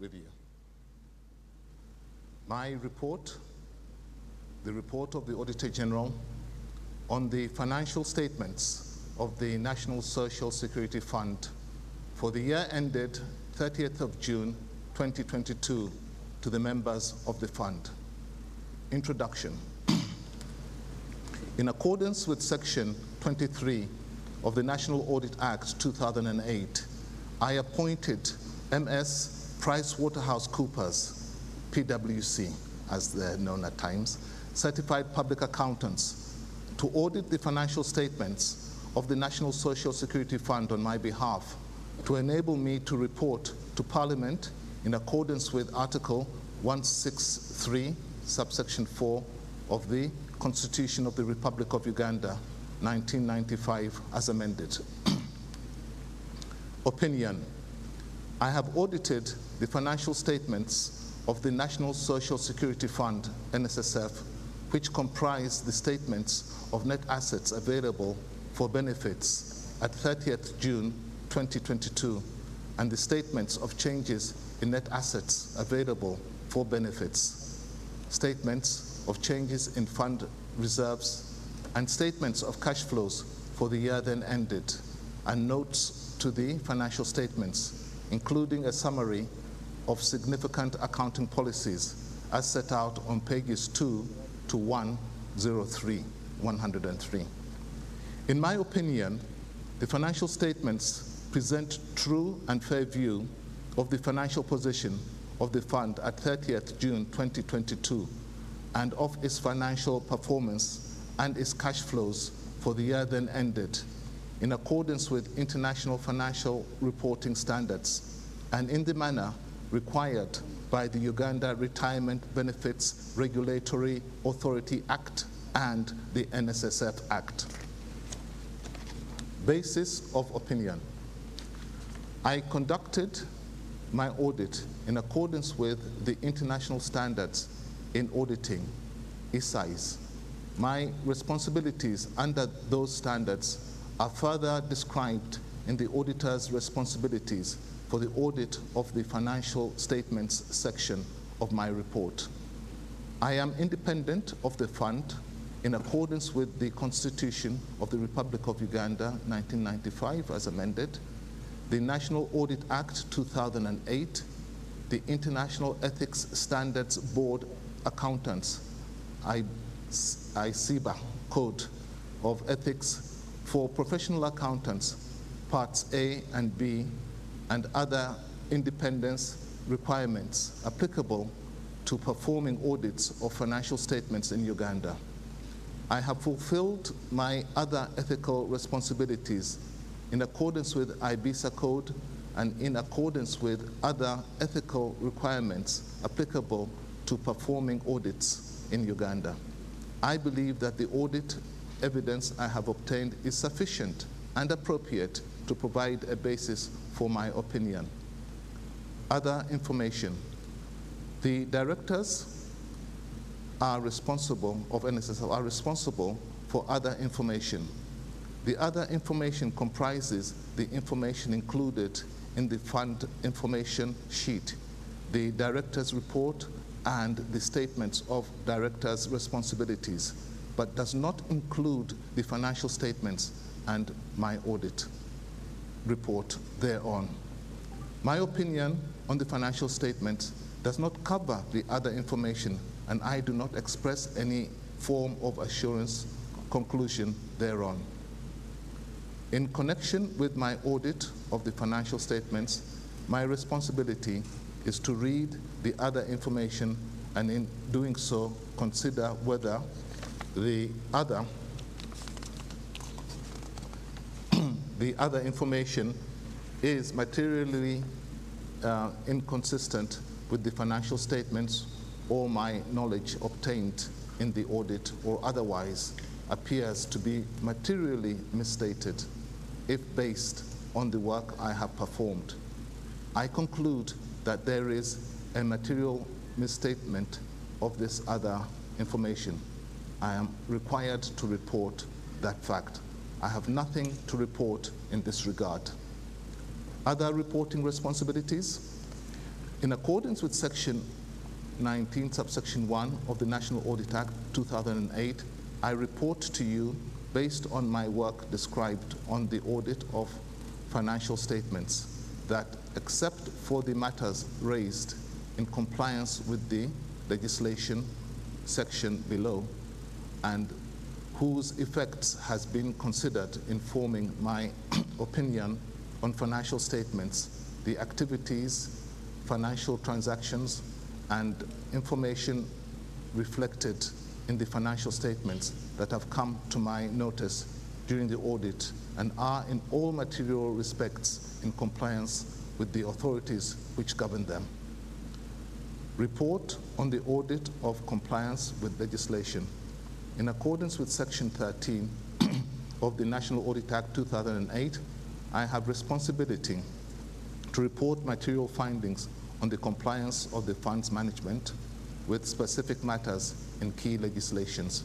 with you. My report, the report of the Auditor General on the financial statements of the National Social Security Fund for the year ended 30th of June 2022 to the members of the fund. Introduction. In accordance with Section 23 of the National Audit Act 2008, I appointed MS PricewaterhouseCoopers, PwC, as they're known at times, certified public accountants, to audit the financial statements of the National Social Security Fund on my behalf, to enable me to report to Parliament in accordance with Article 163, subsection 4 of the Constitution of the Republic of Uganda, 1995, as amended. Opinion. I have audited the financial statements of the National Social Security Fund, NSSF, which comprise the statements of net assets available for benefits at 30th June 2022, and the statements of changes in net assets available for benefits, statements of changes in fund reserves, and statements of cash flows for the year then ended, and notes to the financial statements, including a summary of significant accounting policies as set out on pages 2 to 103. In my opinion, the financial statements present true and fair view of the financial position of the fund at 30th June 2022 and of its financial performance and its cash flows for the year then ended, in accordance with international financial reporting standards and in the manner required by the Uganda Retirement Benefits Regulatory Authority Act and the NSSF Act. Basis of opinion. I conducted my audit in accordance with the international standards in auditing, ISAIs. My responsibilities under those standards are further described in the auditor's responsibilities for the audit of the financial statements section of my report. I am independent of the fund in accordance with the Constitution of the Republic of Uganda, 1995, as amended, the National Audit Act 2008, the International Ethics Standards Board Accountants, ICBA Code of Ethics for Professional Accountants, Parts A and B, and other independence requirements applicable to performing audits of financial statements in Uganda. I have fulfilled my other ethical responsibilities in accordance with IBISA Code and in accordance with other ethical requirements applicable to performing audits in Uganda. I believe that the audit evidence I have obtained is sufficient and appropriate to provide a basis for my opinion. Other information. The directors are responsible of NSSF are responsible for other information. The other information comprises the information included in the fund information sheet, the director's report, and the statements of directors' responsibilities, but does not include the financial statements and my audit report thereon. My opinion on the financial statements does not cover the other information, and I do not express any form of assurance conclusion thereon. In connection with my audit of the financial statements, my responsibility is to read the other information and in doing so consider whether the other information is materially inconsistent with the financial statements or my knowledge obtained in the audit, or otherwise appears to be materially misstated if based on the work I have performed. I conclude that there is a material misstatement of this other information. I am required to report that fact. I have nothing to report in this regard. Other reporting responsibilities. In accordance with Section 19, subsection 1 of the National Audit Act 2008, I report to you based on my work described on the audit of financial statements that, except for the matters raised in compliance with the legislation section below, and whose effects has been considered in forming my opinion on financial statements, the activities, financial transactions, and information reflected in the financial statements that have come to my notice during the audit and are in all material respects in compliance with the authorities which govern them. Report on the audit of compliance with legislation. In accordance with Section 13 of the National Audit Act 2008, I have responsibility to report material findings on the compliance of the fund's management with specific matters in key legislations.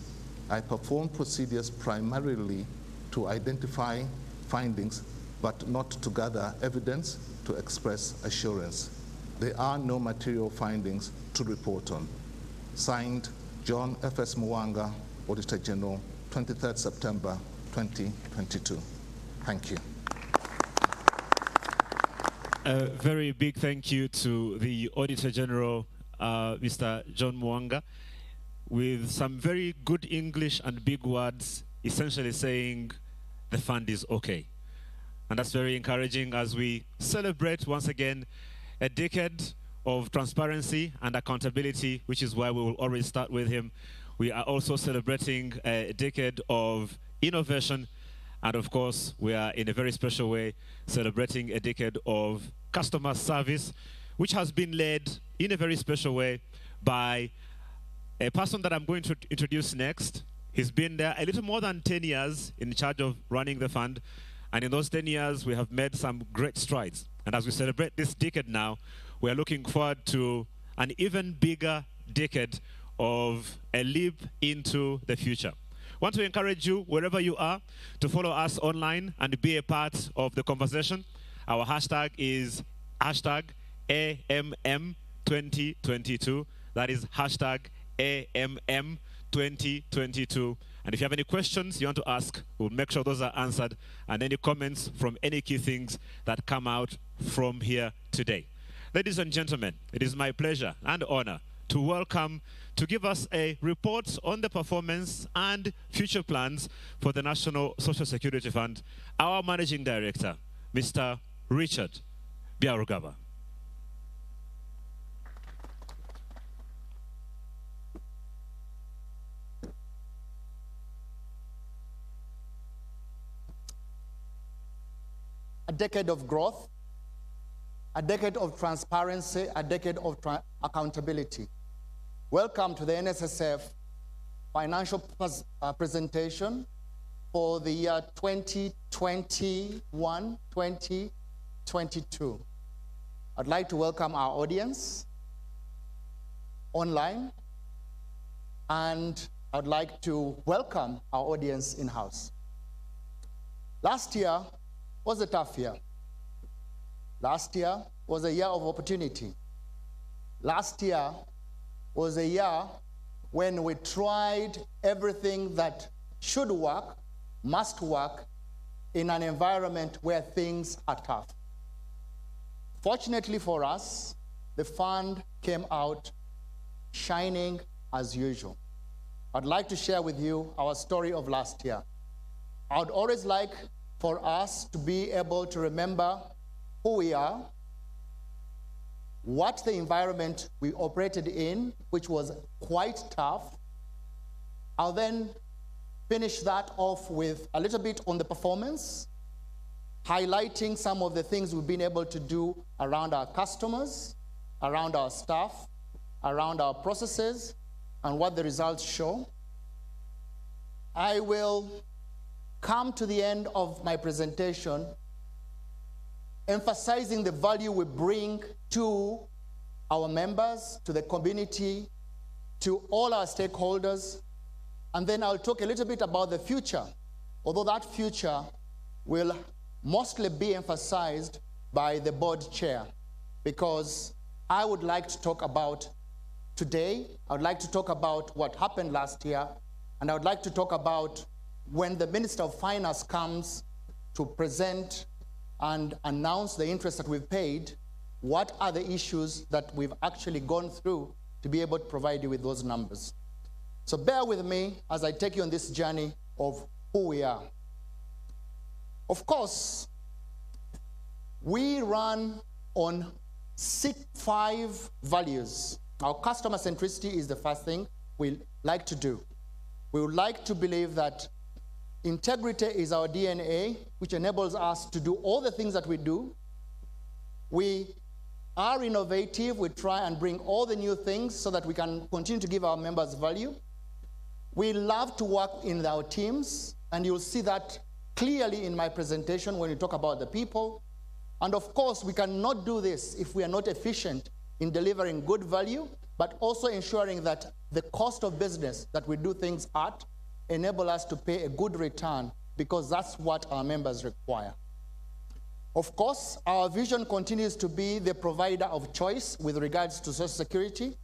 I perform procedures primarily to identify findings, but not to gather evidence to express assurance. There are no material findings to report on. Signed, John F.S. Mwanga, Auditor General, 23rd September 2022. Thank you. A very big thank you to the Auditor General, Mr. John Mwanga, with some very good English and big words, essentially saying the fund is okay. And that's very encouraging as we celebrate once again a decade of transparency and accountability, which is why we will always start with him. We are also celebrating a decade of innovation, and of course, we are in a very special way celebrating a decade of customer service, which has been led in a very special way by a person that I'm going to introduce next. He's been there a little more than 10 years in charge of running the fund, and in those 10 years, we have made some great strides. And as we celebrate this decade now, we are looking forward to an even bigger decade of a leap into the future. I want to encourage you, wherever you are, to follow us online and be a part of the conversation. Our hashtag is hashtag AMM2022. That is hashtag AMM2022. And if you have any questions you want to ask, we'll make sure those are answered, and any comments from any key things that come out from here today. Ladies and gentlemen, it is my pleasure and honor to welcome, to give us a report on the performance and future plans for the National Social Security Fund, our Managing Director, Mr. Richard Byarugaba. A decade of growth, a decade of transparency, a decade of accountability. Welcome to the NSSF financial presentation for the year 2021-2022. I'd like to welcome our audience online, and I'd like to welcome our audience in-house. Last year was a tough year. Last year was a year of opportunity. Last year was a year when we tried everything that should work, must work, in an environment where things are tough. Fortunately for us, the fund came out shining as usual. I'd like to share with you our story of last year. I would always like for us to be able to remember who we are, what the environment we operated in, which was quite tough. I'll then finish that off with a little bit on the performance, highlighting some of the things we've been able to do around our customers, around our staff, around our processes, and what the results show. I will come to the end of my presentation emphasizing the value we bring to our members, to the community, to all our stakeholders, and then I'll talk a little bit about the future, although that future will mostly be emphasized by the board chair, because I would like to talk about today. I would like to talk about what happened last year, and I would like to talk about when the Minister of Finance comes to present and announce the interest that we've paid, what are the issues that we've actually gone through to be able to provide you with those numbers. So bear with me as I take you on this journey of who we are. Of course, we run on 5 values. Our customer centricity is the first thing we like to do. We would like to believe that integrity is our DNA, which enables us to do all the things that we do. We are innovative. We try and bring all the new things so that we can continue to give our members value. We love to work in our teams, and you'll see that clearly in my presentation when we talk about the people. And of course, we cannot do this if we are not efficient in delivering good value, but also ensuring that the cost of business that we do things at enable us to pay a good return, because that's what our members require. Of course, our vision continues to be the provider of choice with regards to Social Security,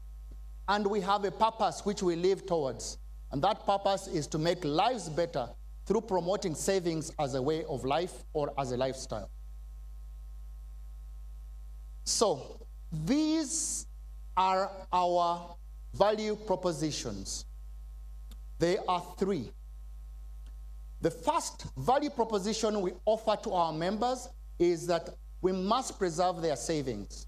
and we have a purpose which we live towards, and that purpose is to make lives better through promoting savings as a way of life or as a lifestyle. So, these are our value propositions. They are 3. The first value proposition we offer to our members is that we must preserve their savings.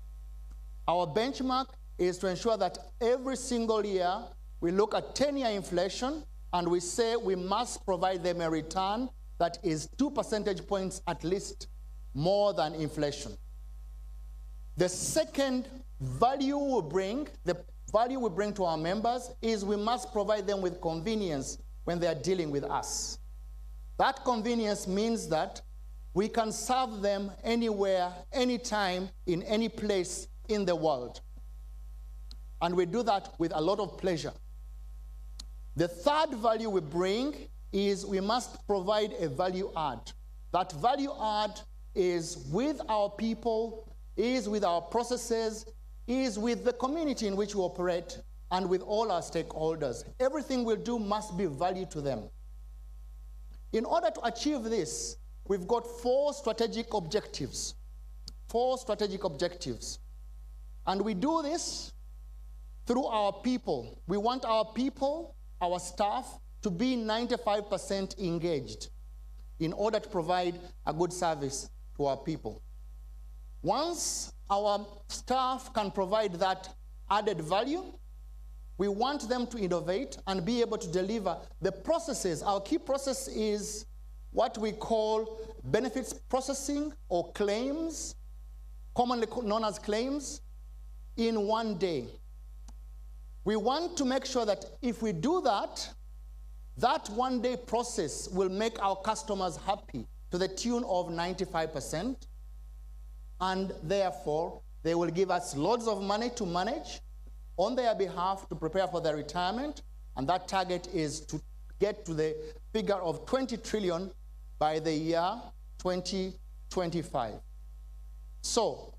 Our benchmark is to ensure that every single year we look at 10-year inflation and we say we must provide them a return that is 2 percentage points at least more than inflation. The second value we bring, the value we bring to our members, is we must provide them with convenience when they are dealing with us. That convenience means that we can serve them anywhere, anytime, in any place in the world. And we do that with a lot of pleasure. The third value we bring is we must provide a value add. That value add is with our people, is with our processes, is with the community in which we operate, and with all our stakeholders. Everything we do must be value to them. In order to achieve this, we've got 4 strategic objectives. 4 strategic objectives. And we do this through our people. We want our people, our staff, to be 95% engaged in order to provide a good service to our people. Once our staff can provide that added value, we want them to innovate and be able to deliver the processes. Our key process is what we call benefits processing or claims, commonly known as claims, in 1 day. We want to make sure that if we do that, that 1 day process will make our customers happy to the tune of 95%. And therefore, they will give us loads of money to manage on their behalf to prepare for their retirement. And that target is to get to the figure of 20 trillion by the year 2025. So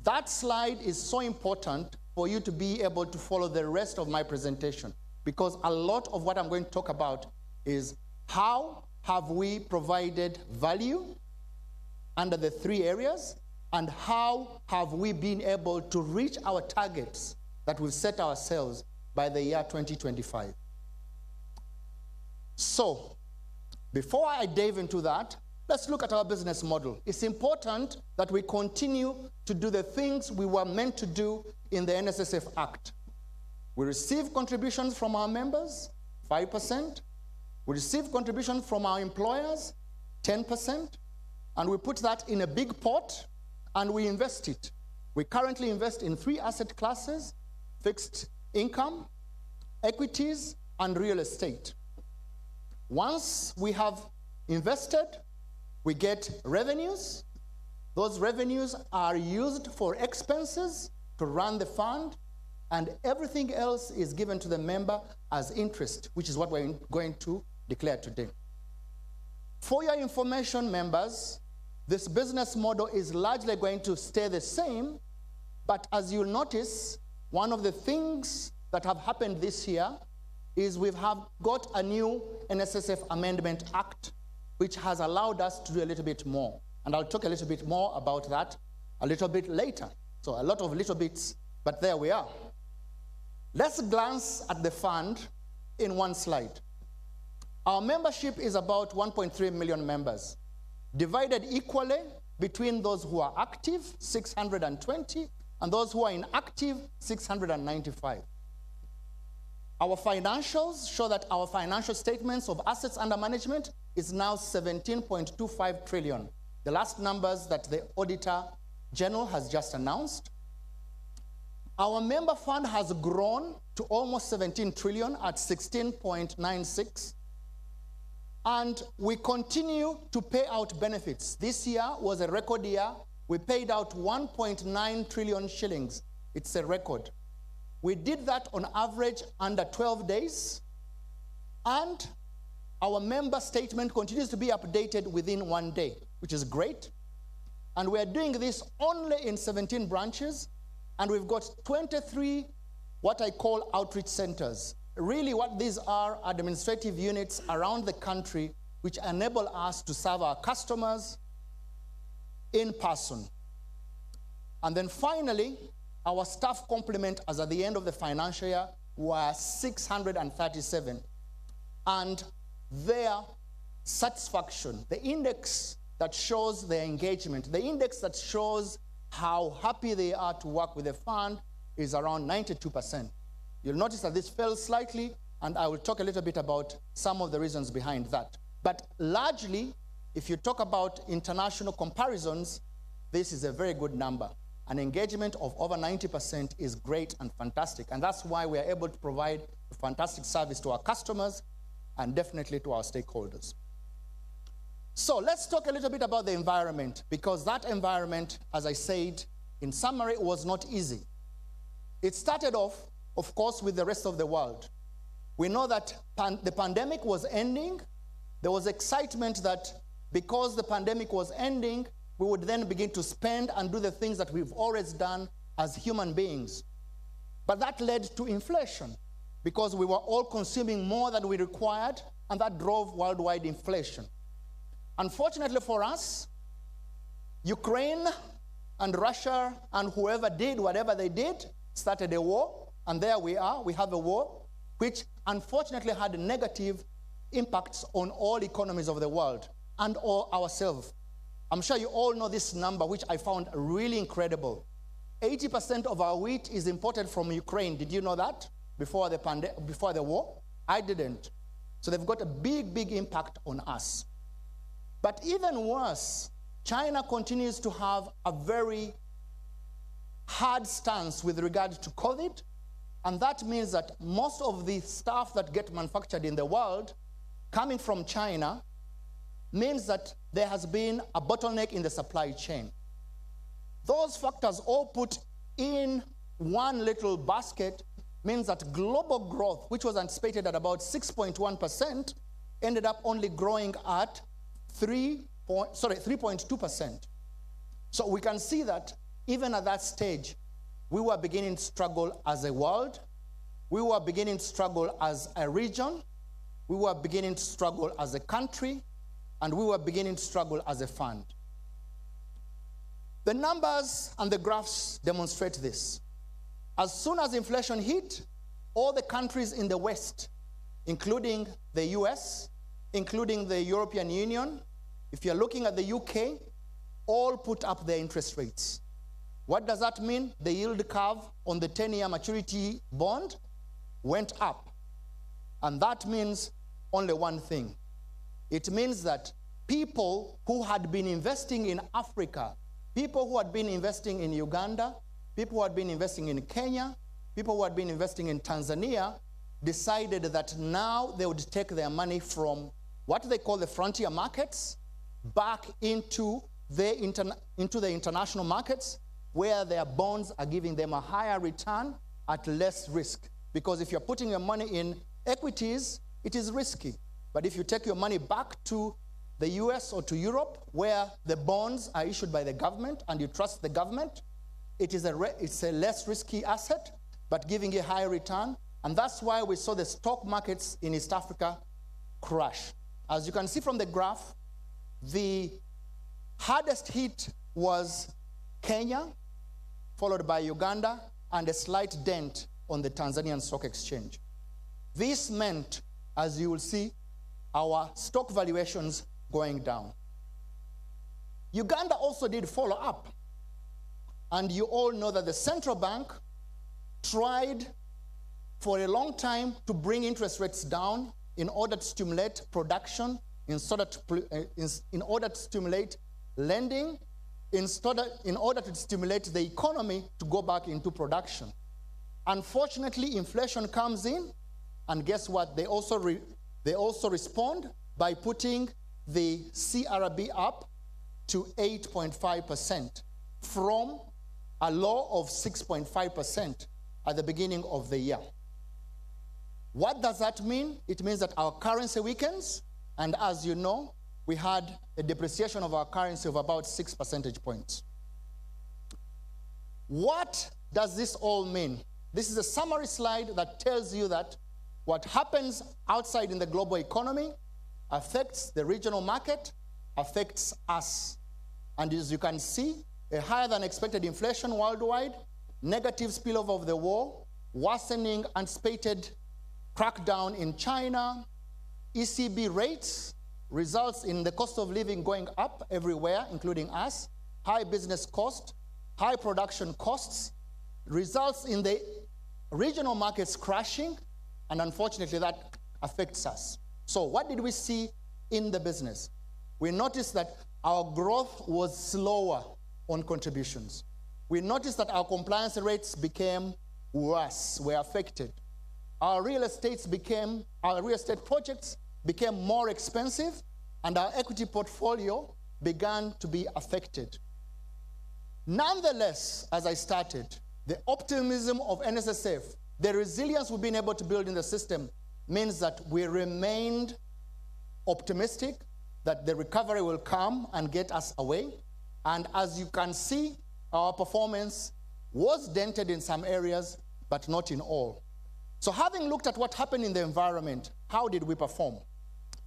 that slide is so important for you to be able to follow the rest of my presentation, because a lot of what I'm going to talk about is how have we provided value under the 3 areas, and how have we been able to reach our targets that we've set ourselves by the year 2025. So, before I dive into that, let's look at our business model. It's important that we continue to do the things we were meant to do in the NSSF Act. We receive contributions from our members, 5%. We receive contributions from our employers, 10%. And we put that in a big pot, and we invest it. We currently invest in 3 asset classes: fixed income, equities, and real estate. Once we have invested, we get revenues. Those revenues are used for expenses to run the fund, and everything else is given to the member as interest, which is what we're going to declare today. For your information, members, this business model is largely going to stay the same But as you'll notice, one of the things that have happened this year is we have got a new NSSF Amendment Act, which has allowed us to do a little bit more. And I'll talk a little bit more about that a little bit later. So a lot of little bits, but there we are. Let's glance at the fund in one slide. Our membership is about 1.3 million members, divided equally between those who are active, 620, and those who are inactive, 695. Our financials show that our financial statements of assets under management is now 17.25 trillion. The last numbers that the Auditor General has just announced. Our member fund has grown to almost 17 trillion at 16.96. And we continue to pay out benefits. This year was a record year. We paid out 1.9 trillion shillings. It's a record. We did that on average under 12 days. And our member statement continues to be updated within 1 day, which is great. And we are doing this only in 17 branches. And we've got 23 what I call outreach centers. Really what these are administrative units around the country which enable us to serve our customers in person. And then finally, our staff complement as at the end of the financial year were 637. And their satisfaction, the index that shows their engagement, the index that shows how happy they are to work with the fund is around 92%. You'll notice that this fell slightly, and I will talk a little bit about some of the reasons behind that. But largely, if you talk about international comparisons, this is a very good number. An engagement of over 90% is great and fantastic, and that's why we are able to provide a fantastic service to our customers and definitely to our stakeholders. So let's talk a little bit about the environment, because that environment, as I said, in summary, was not easy. It started off, of course, with the rest of the world. We know that the pandemic was ending. There was excitement that because the pandemic was ending, we would then begin to spend and do the things that we've always done as human beings. But that led to inflation, because we were all consuming more than we required, and that drove worldwide inflation. Unfortunately for us, Ukraine and Russia and whoever did whatever they did started a war, and there we are, we have a war, which unfortunately had negative impacts on all economies of the world and all ourselves. I'm sure you all know this number, which I found really incredible. 80% of our wheat is imported from Ukraine. Did you know that before the war? I didn't. So they've got a big, big impact on us. But even worse, China continues to have a very hard stance with regard to COVID, and that means that most of the stuff that get manufactured in the world coming from China means that there has been a bottleneck in the supply chain. Those factors all put in one little basket means that global growth, which was anticipated at about 6.1%, ended up only growing at 3.2%. So we can see that even at that stage, we were beginning to struggle as a world, we were beginning to struggle as a region, we were beginning to struggle as a country, and we were beginning to struggle as a fund. The numbers and the graphs demonstrate this. As soon as inflation hit, all the countries in the West, including the US, including the European Union, if you're looking at the UK, all put up their interest rates. What does that mean? The yield curve on the 10-year maturity bond went up. And that means only one thing. It means that people who had been investing in Africa, people who had been investing in Uganda, people who had been investing in Kenya, people who had been investing in Tanzania, decided that now they would take their money from what they call the frontier markets back into the international markets, where their bonds are giving them a higher return at less risk. Because if you're putting your money in equities, it is risky. But if you take your money back to the US or to Europe, where the bonds are issued by the government and you trust the government, it's a less risky asset, but giving a higher return. And that's why we saw the stock markets in East Africa crash. As you can see from the graph, the hardest hit was Kenya, followed by Uganda, and a slight dent on the Tanzanian Stock Exchange. This meant, as you will see, our stock valuations going down. Uganda also did follow up. And you all know that the central bank tried for a long time to bring interest rates down in order to stimulate production, in order to stimulate lending, in order to stimulate the economy to go back into production. Unfortunately, inflation comes in, and guess what? They also respond by putting the CRB up to 8.5% from a low of 6.5% at the beginning of the year. What does that mean? It means that our currency weakens, and as you know, we had a depreciation of our currency of about 6 percentage points. What does this all mean? This is a summary slide that tells you that what happens outside in the global economy affects the regional market, affects us. And as you can see, a higher than expected inflation worldwide, negative spillover of the war, worsening anticipated crackdown in China, ECB rates results in the cost of living going up everywhere, including us, high business cost, high production costs, results in the regional markets crashing, and unfortunately that affects us. So what did we see in the business? We noticed that our growth was slower on contributions. We noticed that our compliance rates became worse, were affected. Our real estate projects became more expensive, and our equity portfolio began to be affected. Nonetheless, as I started, the optimism of NSSF, the resilience we've been able to build in the system, means that we remained optimistic that the recovery will come and get us away. And as you can see, our performance was dented in some areas, but not in all. So having looked at what happened in the environment, how did we perform?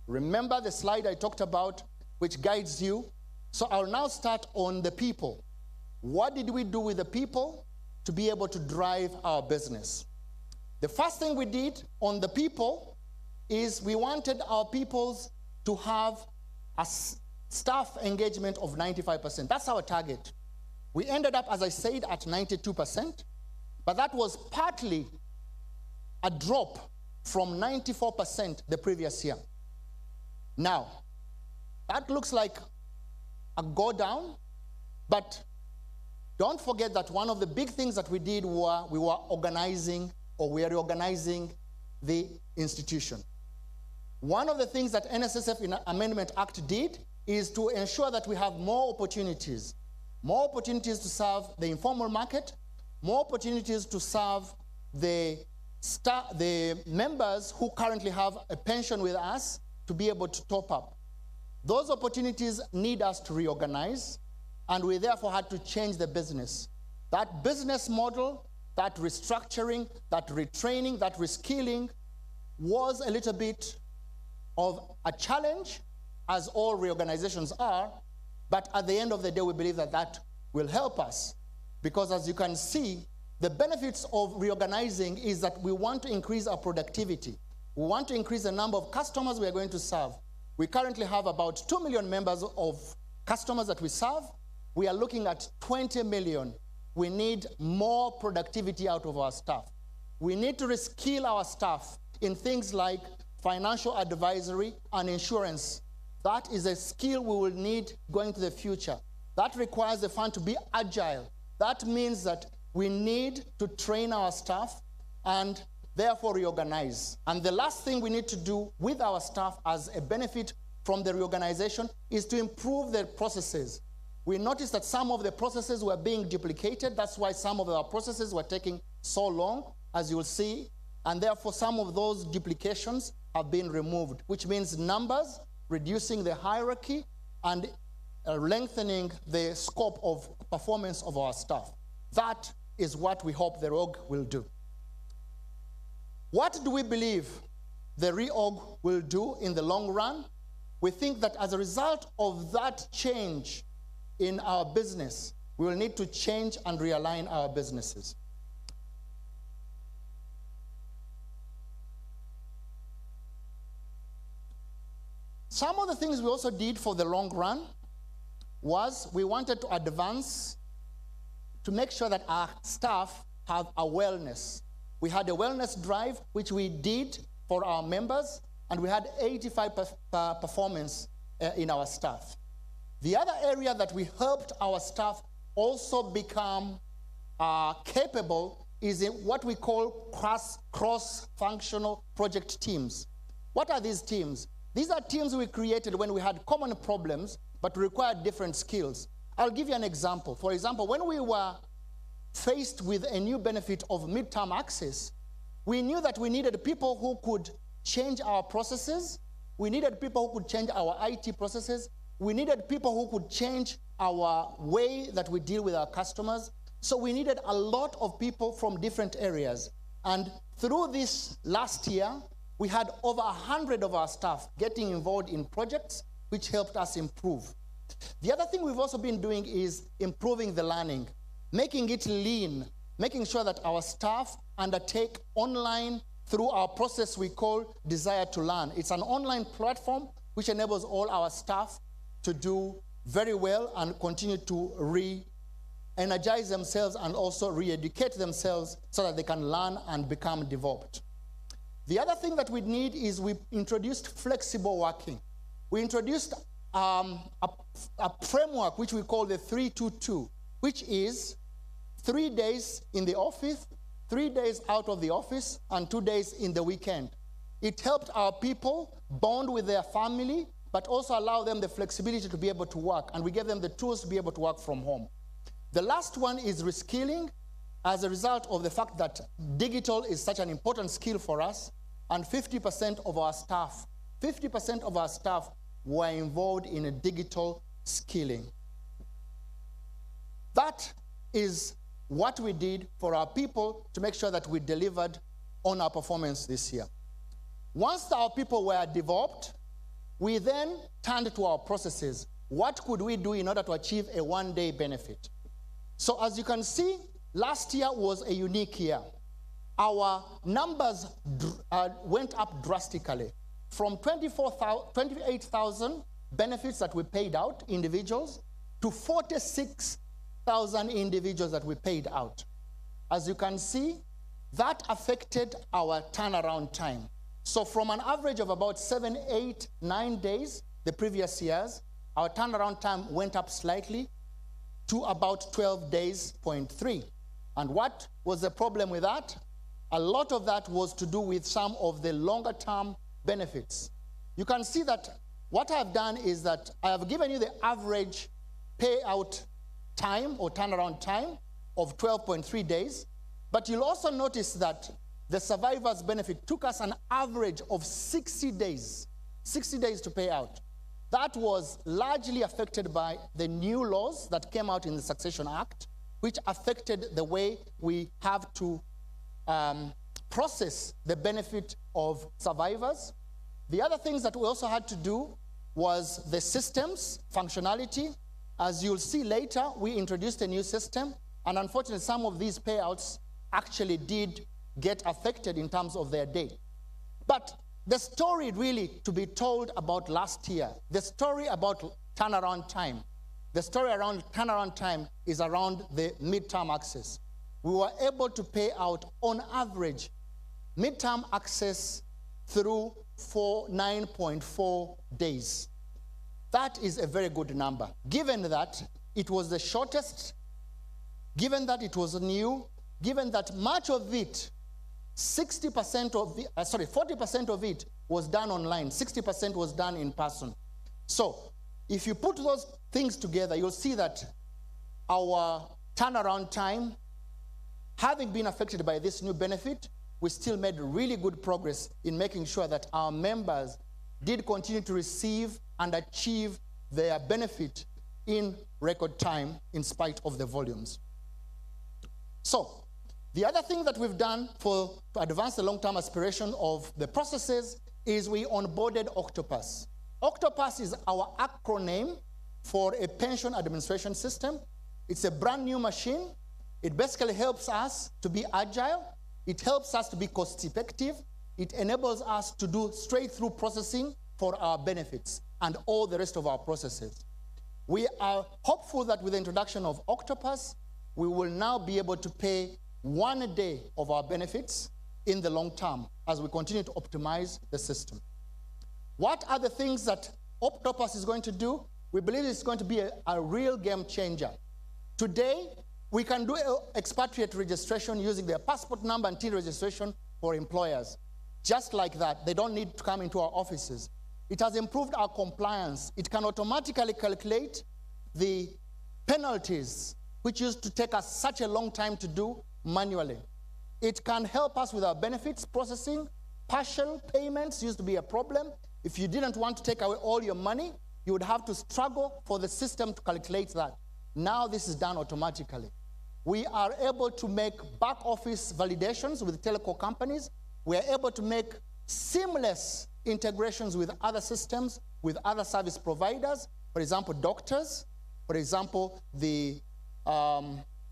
Remember the slide I talked about, which guides you? So I'll now start on the people. What did we do with the people to be able to drive our business? The first thing we did on the people is we wanted our peoples to have a staff engagement of 95%. That's our target. We ended up, as I said, at 92%, but that was partly a drop from 94% the previous year. Now, that looks like a go down, but don't forget that one of the big things that we did were we were reorganizing the institution. One of the things that NSSF in Amendment Act did is to ensure that we have more opportunities to serve the informal market, more opportunities to serve the members who currently have a pension with us to be able to top up. Those opportunities need us to reorganize, and we therefore had to change the business. That business model, that restructuring, that retraining, that reskilling was a little bit of a challenge, as all reorganizations are, but at the end of the day, we believe that that will help us, because as you can see, the benefits of reorganizing is that we want to increase our productivity. We want to increase the number of customers we are going to serve. We currently have about 2 million members of customers that we serve. We are looking at 20 million. We need more productivity out of our staff. We need to reskill our staff in things like financial advisory and insurance. That is a skill we will need going to the future. That requires the fund to be agile. That means that we need to train our staff and therefore reorganize. And the last thing we need to do with our staff as a benefit from the reorganization is to improve the processes. We noticed that some of the processes were being duplicated. That's why some of our processes were taking so long, as you'll see. And therefore, some of those duplications have been removed, which means numbers, reducing the hierarchy, and lengthening the scope of performance of our staff. That is what we hope the reorg will do. What do we believe the reorg will do in the long run? We think that as a result of that change in our business, we will need to change and realign our businesses. Some of the things we also did for the long run was we wanted to advance to make sure that our staff have a wellness. We had a wellness drive, which we did for our members, and we had 85% performance in our staff. The other area that we helped our staff also become capable is in what we call cross-functional project teams. What are these teams? These are teams we created when we had common problems but required different skills. I'll give you an example. For example, when we were faced with a new benefit of midterm access, we knew that we needed people who could change our processes. We needed people who could change our IT processes. We needed people who could change our way that we deal with our customers. So we needed a lot of people from different areas. And through this last year, we had over 100 of our staff getting involved in projects which helped us improve. The other thing we've also been doing is improving the learning, making it lean, making sure that our staff undertake online through our process we call Desire to Learn. It's an online platform which enables all our staff to do very well and continue to re-energize themselves and also re-educate themselves so that they can learn and become developed. The other thing that we need is we introduced flexible working. We introduced a framework which we call the 3-2-2, which is 3 days in the office, 3 days out of the office, and 2 days in the weekend. It helped our people bond with their family, but also allow them the flexibility to be able to work, and we gave them the tools to be able to work from home. The last one is reskilling as a result of the fact that digital is such an important skill for us, and 50% of our staff were involved in a digital skilling. That is what we did for our people to make sure that we delivered on our performance this year. Once our people were developed, we then turned to our processes. What could we do in order to achieve a one-day benefit? So as you can see, last year was a unique year. Our numbers went up drastically from 28,000 benefits that we paid out, individuals, to 46,000 individuals that we paid out. As you can see, that affected our turnaround time. So from an average of about 7, 8, 9 days the previous years, our turnaround time went up slightly to about 12 days, 0.3. And what was the problem with that? A lot of that was to do with some of the longer term benefits. You can see that what I've done is that I have given you the average payout time or turnaround time of 12.3 days, but you'll also notice that the survivor's benefit took us an average of 60 days to pay out. That was largely affected by the new laws that came out in the Succession Act, which affected the way we have to process the benefit of survivors. The other things that we also had to do was the systems functionality. As you'll see later, we introduced a new system, and unfortunately some of these payouts actually did get affected in terms of their date. But the story really to be told about last year, the story about turnaround time, the story around turnaround time is around the midterm access. We were able to pay out, on average, midterm access through 9.4 days. That is a very good number, given that it was the shortest, given that it was new, given that much of it, 40% of it was done online, 60% was done in person. So if you put those things together, you'll see that our turnaround time, having been affected by this new benefit, we still made really good progress in making sure that our members did continue to receive and achieve their benefit in record time in spite of the volumes. So, the other thing that we've done to advance the long-term aspiration of the processes is we onboarded Octopus. Octopus is our acronym for a pension administration system. It's a brand new machine. It basically helps us to be agile. It helps us to be cost-effective. It enables us to do straight-through processing for our benefits and all the rest of our processes. We are hopeful that with the introduction of Octopus, we will now be able to pay 1 day of our benefits in the long term as we continue to optimize the system. What are the things that Octopus is going to do? We believe it's going to be a real game changer. Today, we can do expatriate registration using their passport number and TIN registration for employers. Just like that, they don't need to come into our offices. It has improved our compliance. It can automatically calculate the penalties, which used to take us such a long time to do manually. It can help us with our benefits processing. Partial payments used to be a problem. If you didn't want to take away all your money, you would have to struggle for the system to calculate that. Now this is done automatically. We are able to make back office validations with telecom companies. We are able to make seamless integrations with other systems, with other service providers, for example, doctors, for example, the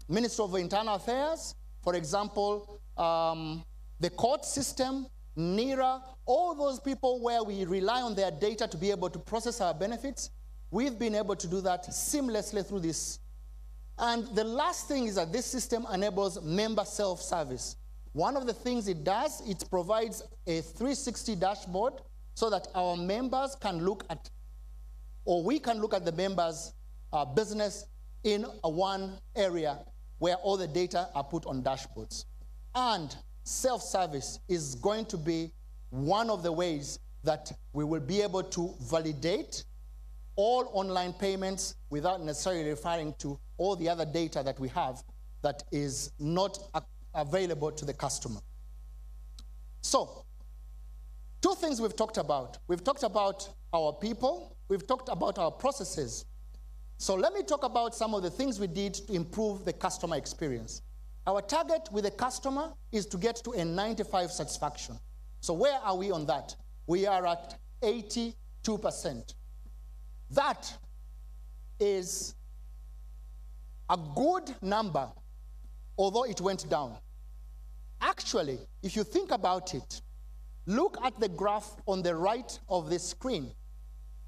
Ministry of Internal Affairs, for example, the court system, NERA, all those people where we rely on their data to be able to process our benefits. We've been able to do that seamlessly through this. And the last thing is that this system enables member self-service. One of the things it does, it provides a 360 dashboard so that our members can look at, or we can look at the members' business in one area where all the data are put on dashboards. And self-service is going to be one of the ways that we will be able to validate all online payments without necessarily referring to all the other data that we have that is not available to the customer. So, two things we've talked about. We've talked about our people. We've talked about our processes. So let me talk about some of the things we did to improve the customer experience. Our target with the customer is to get to a 95 satisfaction. So where are we on that? We are at 82%. That is a good number, although it went down. Actually, if you think about it, look at the graph on the right of this screen.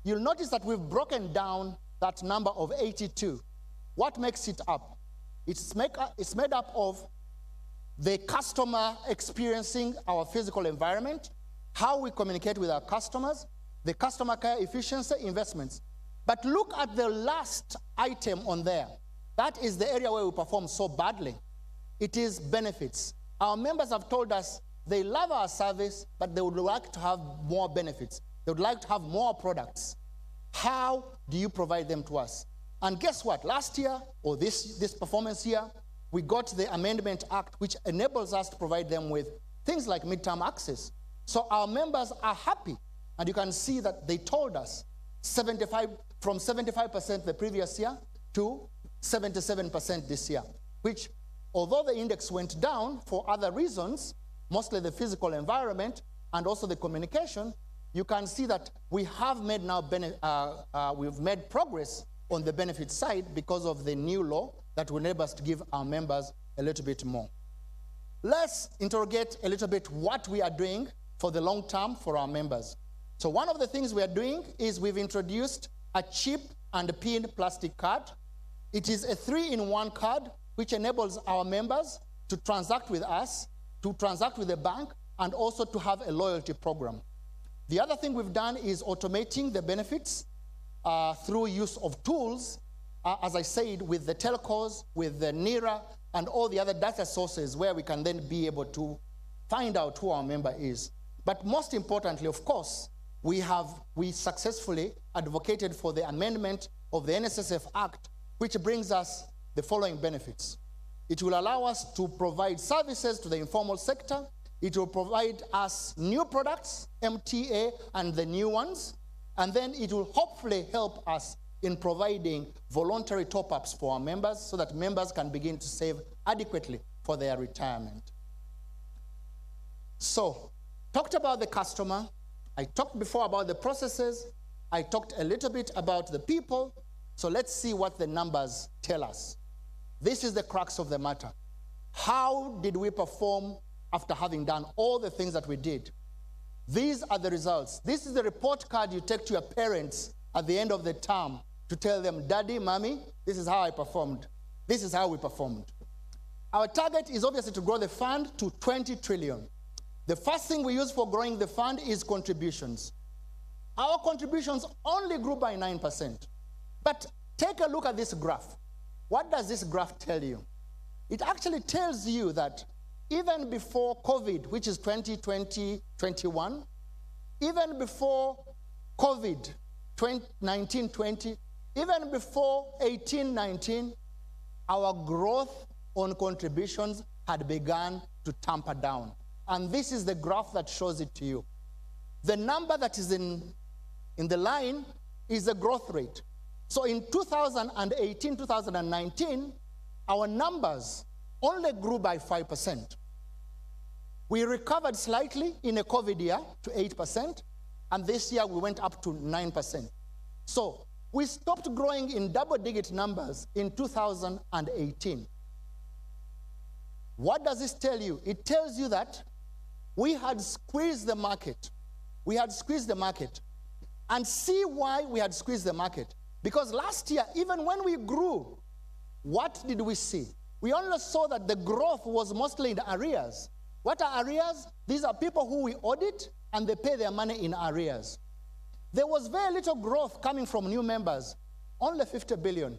You'll notice that we've broken down that number of 82. What makes it up? It's made up of the customer experiencing our physical environment, how we communicate with our customers, the customer care efficiency, investments. But look at the last item on there. That is the area where we perform so badly. It is benefits. Our members have told us they love our service, but they would like to have more benefits. They would like to have more products. How do you provide them to us? And guess what? Last year, or this performance year, we got the Amendment Act, which enables us to provide them with things like midterm access. So our members are happy. And you can see that they told us from 75% the previous year to 77% this year, which, although the index went down for other reasons, mostly the physical environment and also the communication, you can see that we have made now we've made progress on the benefit side because of the new law that will enable us to give our members a little bit more. Let's interrogate a little bit what we are doing for the long term for our members. So one of the things we are doing is we've introduced a chip and a PIN plastic card. It is a 3-in-1 card which enables our members to transact with us, to transact with the bank, and also to have a loyalty program. The other thing we've done is automating the benefits through use of tools, as I said, with the telcos, with the NERA, and all the other data sources where we can then be able to find out who our member is. But most importantly, of course, we successfully advocated for the amendment of the NSSF Act, which brings us the following benefits. It will allow us to provide services to the informal sector. It will provide us new products, MTA and the new ones, and then it will hopefully help us in providing voluntary top-ups for our members so that members can begin to save adequately for their retirement. So, talked about the customer. I talked before about the processes. I talked a little bit about the people. So let's see what the numbers tell us. This is the crux of the matter. How did we perform after having done all the things that we did? These are the results. This is the report card you take to your parents at the end of the term to tell them, Daddy, Mommy, this is how I performed. This is how we performed. Our target is obviously to grow the fund to 20 trillion. The first thing we use for growing the fund is contributions. Our contributions only grew by 9%. But take a look at this graph. What does this graph tell you? It actually tells you that even before COVID, which is 2020-21, even before COVID, 19-20, even before 18-19, our growth on contributions had begun to tamper down. And this is the graph that shows it to you. The number that is in the line is the growth rate. So in 2018, 2019, our numbers only grew by 5%. We recovered slightly in a COVID year to 8%, and this year we went up to 9%. So we stopped growing in double-digit numbers in 2018. What does this tell you? It tells you that we had squeezed the market. We had squeezed the market. And see why we had squeezed the market. Because last year, even when we grew, what did we see? We only saw that the growth was mostly in the arrears. What are arrears? These are people who we audit and they pay their money in arrears. There was very little growth coming from new members, only 50 billion.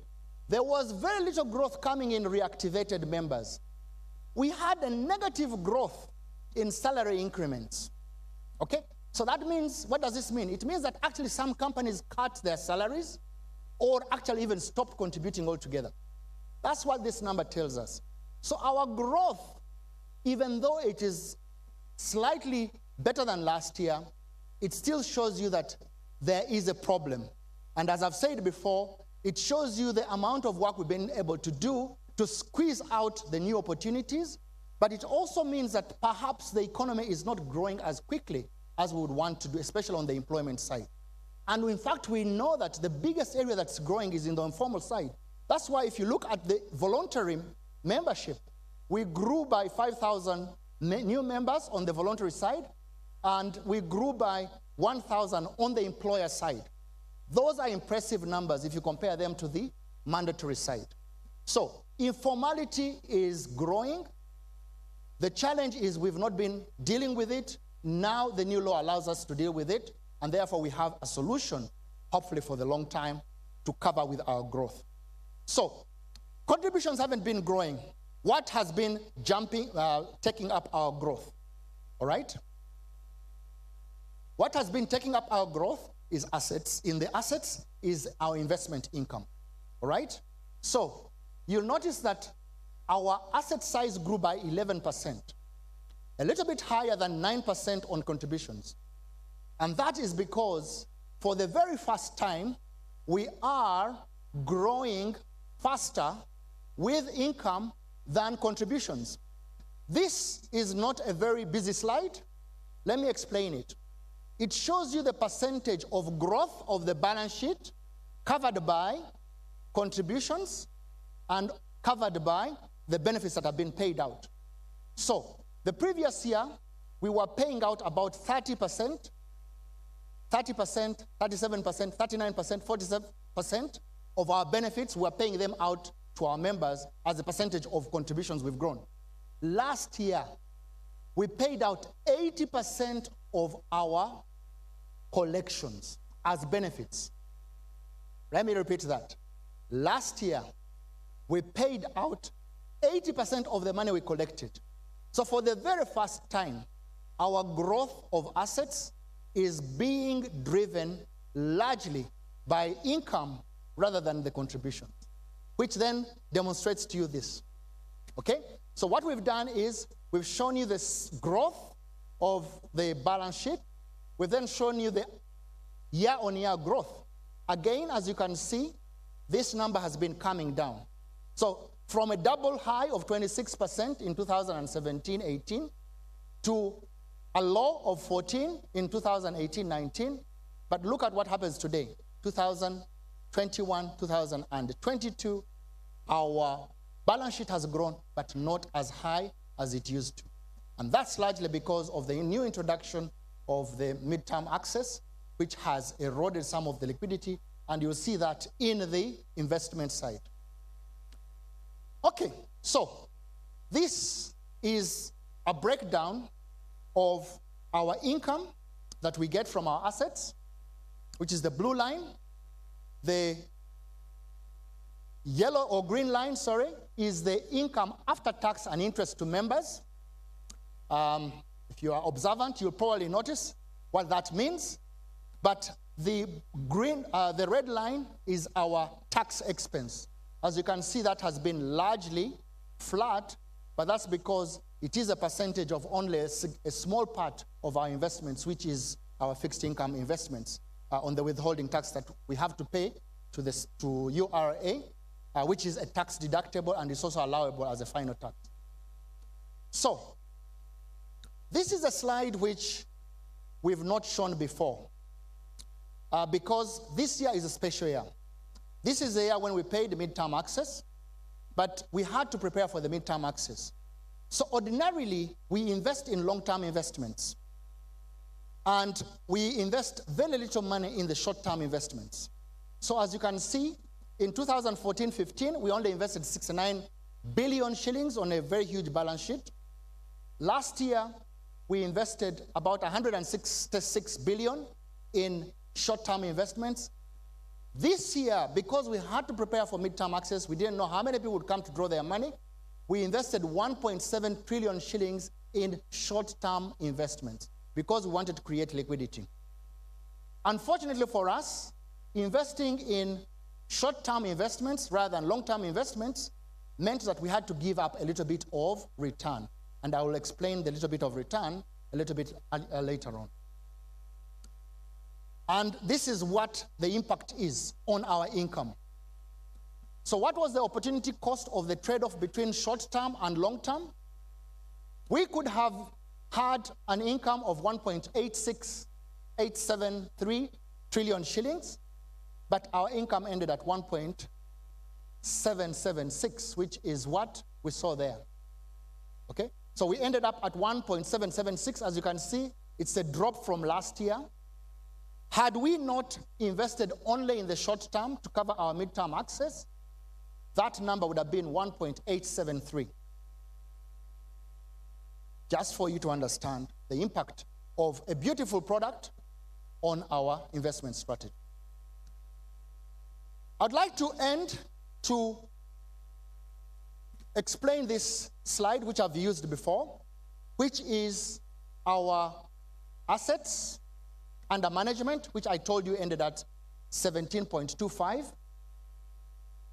There was very little growth coming in reactivated members. We had a negative growth in salary increments. Okay? So that means, what does this mean? It means that actually some companies cut their salaries or actually even stopped contributing altogether. That's what this number tells us. So our growth, even though it is slightly better than last year, it still shows you that there is a problem. And as I've said before, it shows you the amount of work we've been able to do to squeeze out the new opportunities, but it also means that perhaps the economy is not growing as quickly as we would want to do, especially on the employment side. And in fact, we know that the biggest area that's growing is in the informal side. That's why if you look at the voluntary membership, we grew by 5,000 new members on the voluntary side, and we grew by 1,000 on the employer side. Those are impressive numbers if you compare them to the mandatory side. So informality is growing. The challenge is we've not been dealing with it. Now the new law allows us to deal with it, and therefore we have a solution, hopefully for the long time, to cover with our growth. So contributions haven't been growing. What has been taking up our growth? All right? What has been taking up our growth is assets. In the assets is our investment income. All right? So you'll notice that our asset size grew by 11%, a little bit higher than 9% on contributions. And that is because for the very first time, we are growing faster with income than contributions. This is not a very busy slide. Let me explain it. It shows you the percentage of growth of the balance sheet covered by contributions and covered by the benefits that have been paid out. So the previous year, we were paying out about 30%, 37%, 39%, 47% of our benefits. We are paying them out to our members as a percentage of contributions we've grown. Last year, we paid out 80% of our collections as benefits. Let me repeat that. Last year, we paid out 80% of the money we collected. So for the very first time, our growth of assets is being driven largely by income rather than the contributions, which then demonstrates to you this. Okay? So what we've done is we've shown you this growth of the balance sheet. We've then shown you the year-on-year growth. Again, as you can see, this number has been coming down. So from a double high of 26% in 2017-18 to a low of 14 in 2018-19. But look at what happens today, 2021, 2022. Our balance sheet has grown, but not as high as it used to. And that's largely because of the new introduction of the midterm access, which has eroded some of the liquidity, and you'll see that in the investment side. Okay, so this is a breakdown of our income that we get from our assets, which is the blue line. The yellow or green line, sorry, is the income after tax and interest to members. If you are observant, you'll probably notice what that means. But the red line is our tax expense. As you can see, that has been largely flat, but that's because it is a percentage of only a small part of our investments, which is our fixed income investments on the withholding tax that we have to pay to URA, which is a tax deductible and is also allowable as a final tax. So, this is a slide which we've not shown before because this year is a special year. This is the year when we paid the midterm access, but we had to prepare for the midterm access. So ordinarily, we invest in long-term investments. And we invest very little money in the short-term investments. So as you can see, in 2014-15, we only invested 69 billion shillings on a very huge balance sheet. Last year, we invested about 166 billion in short-term investments. This year, because we had to prepare for midterm access, we didn't know how many people would come to draw their money. We invested 1.7 trillion shillings in short-term investments because we wanted to create liquidity. Unfortunately for us, investing in short-term investments rather than long-term investments meant that we had to give up a little bit of return. And I will explain the little bit of return a little bit later on. And this is what the impact is on our income. So what was the opportunity cost of the trade-off between short-term and long-term? We could have had an income of 1.873 trillion shillings, but our income ended at 1.776, which is what we saw there. Okay? So we ended up at 1.776. As you can see, it's a drop from last year. Had we not invested only in the short term to cover our midterm access, that number would have been 1.873. Just for you to understand the impact of a beautiful product on our investment strategy. I'd like to end to explain this slide, which I've used before, which is our assets under management, which I told you ended at 17.25.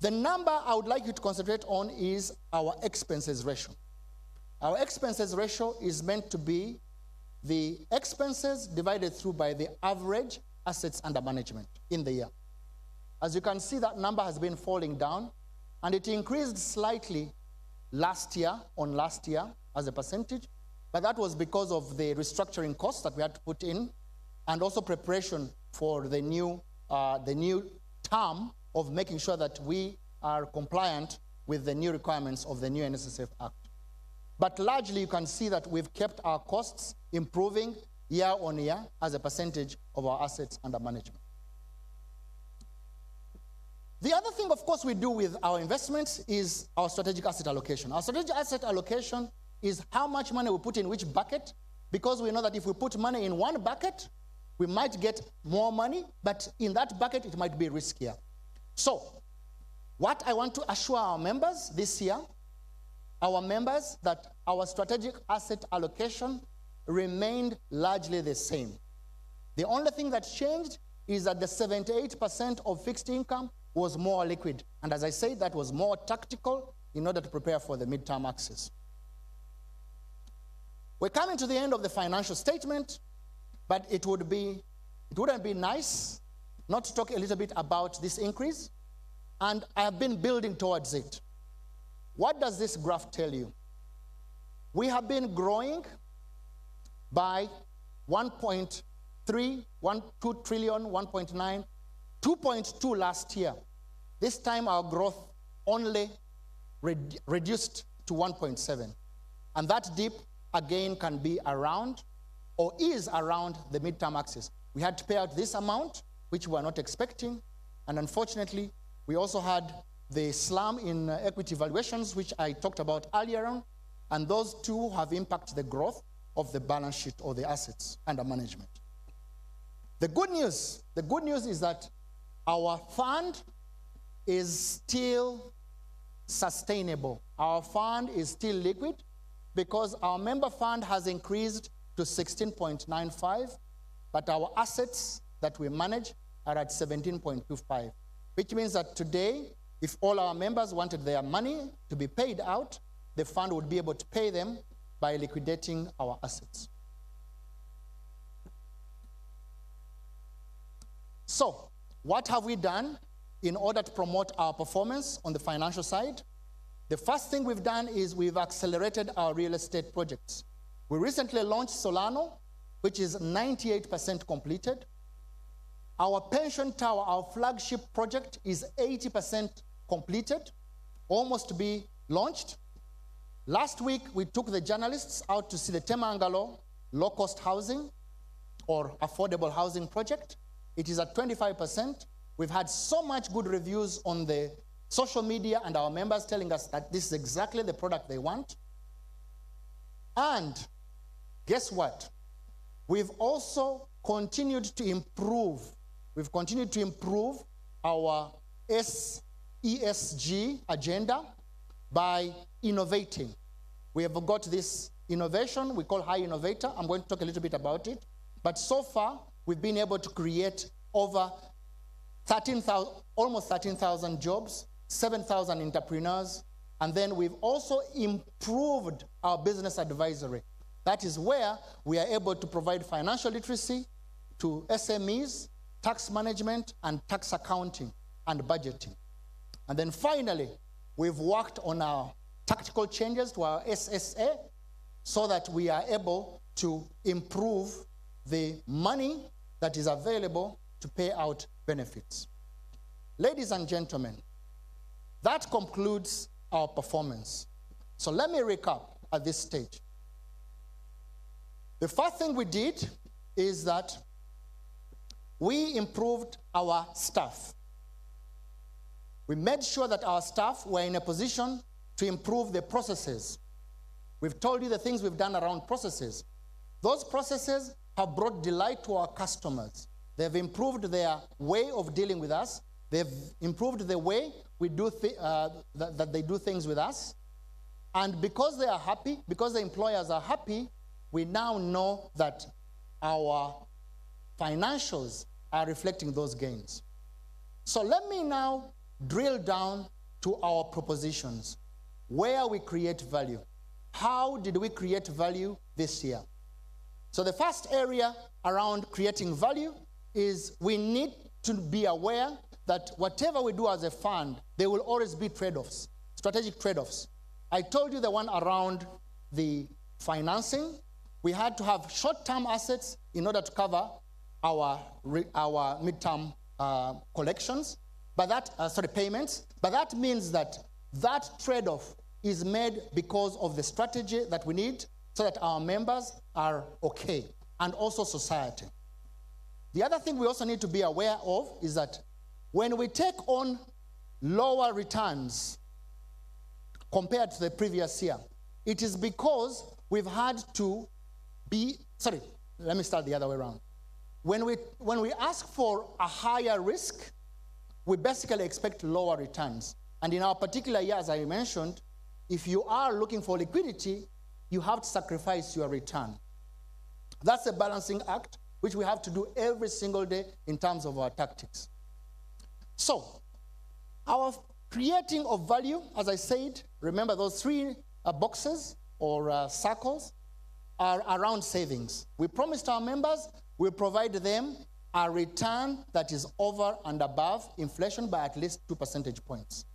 The number I would like you to concentrate on is our expenses ratio. Our expenses ratio is meant to be the expenses divided through by the average assets under management in the year. As you can see, that number has been falling down, and it increased slightly last year as a percentage, but that was because of the restructuring costs that we had to put in, and also preparation for the new term of making sure that we are compliant with the new requirements of the new NSSF Act. But largely, you can see that we've kept our costs improving year on year as a percentage of our assets under management. The other thing, of course, we do with our investments is our strategic asset allocation. Our strategic asset allocation is how much money we put in which bucket, because we know that if we put money in one bucket, we might get more money, but in that bucket, it might be riskier. So, what I want to assure our members this year, that our strategic asset allocation remained largely the same. The only thing that changed is that the 78% of fixed income was more liquid. And as I said, that was more tactical in order to prepare for the midterm access. We're coming to the end of the financial statement, but it wouldn't be nice not to talk a little bit about this increase, and I have been building towards it. what does this graph tell you? We have been growing by 1.3, 2 trillion, 1.9, 2.2 last year. This time our growth only reduced to 1.7. And that dip, again, can be around or is around the midterm axis. We had to pay out this amount, which we were not expecting. And unfortunately, we also had the slump in equity valuations, which I talked about earlier on. And those two have impacted the growth of the balance sheet or the assets under management. The good news is that our fund is still sustainable. Our fund is still liquid because our member fund has increased to 16.95, but our assets that we manage are at 17.25, which means that today, if all our members wanted their money to be paid out, the fund would be able to pay them by liquidating our assets. So, what have we done in order to promote our performance on the financial side? The first thing we've done is we've accelerated our real estate projects. We recently launched Solano, which is 98% completed. Our pension tower, our flagship project, is 80% completed, almost to be launched. Last week, we took the journalists out to see the Temangalo low-cost housing or affordable housing project. It is at 25%. We've had so much good reviews on the social media and our members telling us that this is exactly the product they want. And guess what? We've also continued to improve. We've continued to improve our ESG agenda by innovating. We have got this innovation we call High Innovator. I'm going to talk a little bit about it. But so far, we've been able to create over 13,000, almost 13,000 jobs, 7,000 entrepreneurs, and then we've also improved our business advisory. That is where we are able to provide financial literacy to SMEs, tax management, and tax accounting and budgeting. And then finally, we've worked on our tactical changes to our SSA so that we are able to improve the money that is available to pay out benefits. Ladies and gentlemen, that concludes our performance. So let me recap at this stage. The first thing we did is that we improved our staff. We made sure that our staff were in a position to improve the processes. We've told you the things we've done around processes. Those processes have brought delight to our customers. They've improved their way of dealing with us. They've improved the way we do that they do things with us. And because they are happy, because the employers are happy, we now know that our financials are reflecting those gains. So let me now drill down to our propositions, where we create value. How did we create value this year? So the first area around creating value is we need to be aware that whatever we do as a fund, there will always be trade-offs, strategic trade-offs. I told you the one around the financing. We had to have short-term assets in order to cover our midterm collections, but that, payments. But that means that that trade-off is made because of the strategy that we need so that our members are okay, and also society. The other thing we also need to be aware of is that when we take on lower returns compared to the previous year, it is because we've had to let me start the other way around. When we ask for a higher risk, we basically expect lower returns. And in our particular year, as I mentioned, if you are looking for liquidity, you have to sacrifice your return. That's a balancing act, which we have to do every single day in terms of our tactics. So, our creating of value, as I said, remember those three boxes or circles are around savings. We promised our members we'll provide them a return that is over and above inflation by at least 2 percentage points.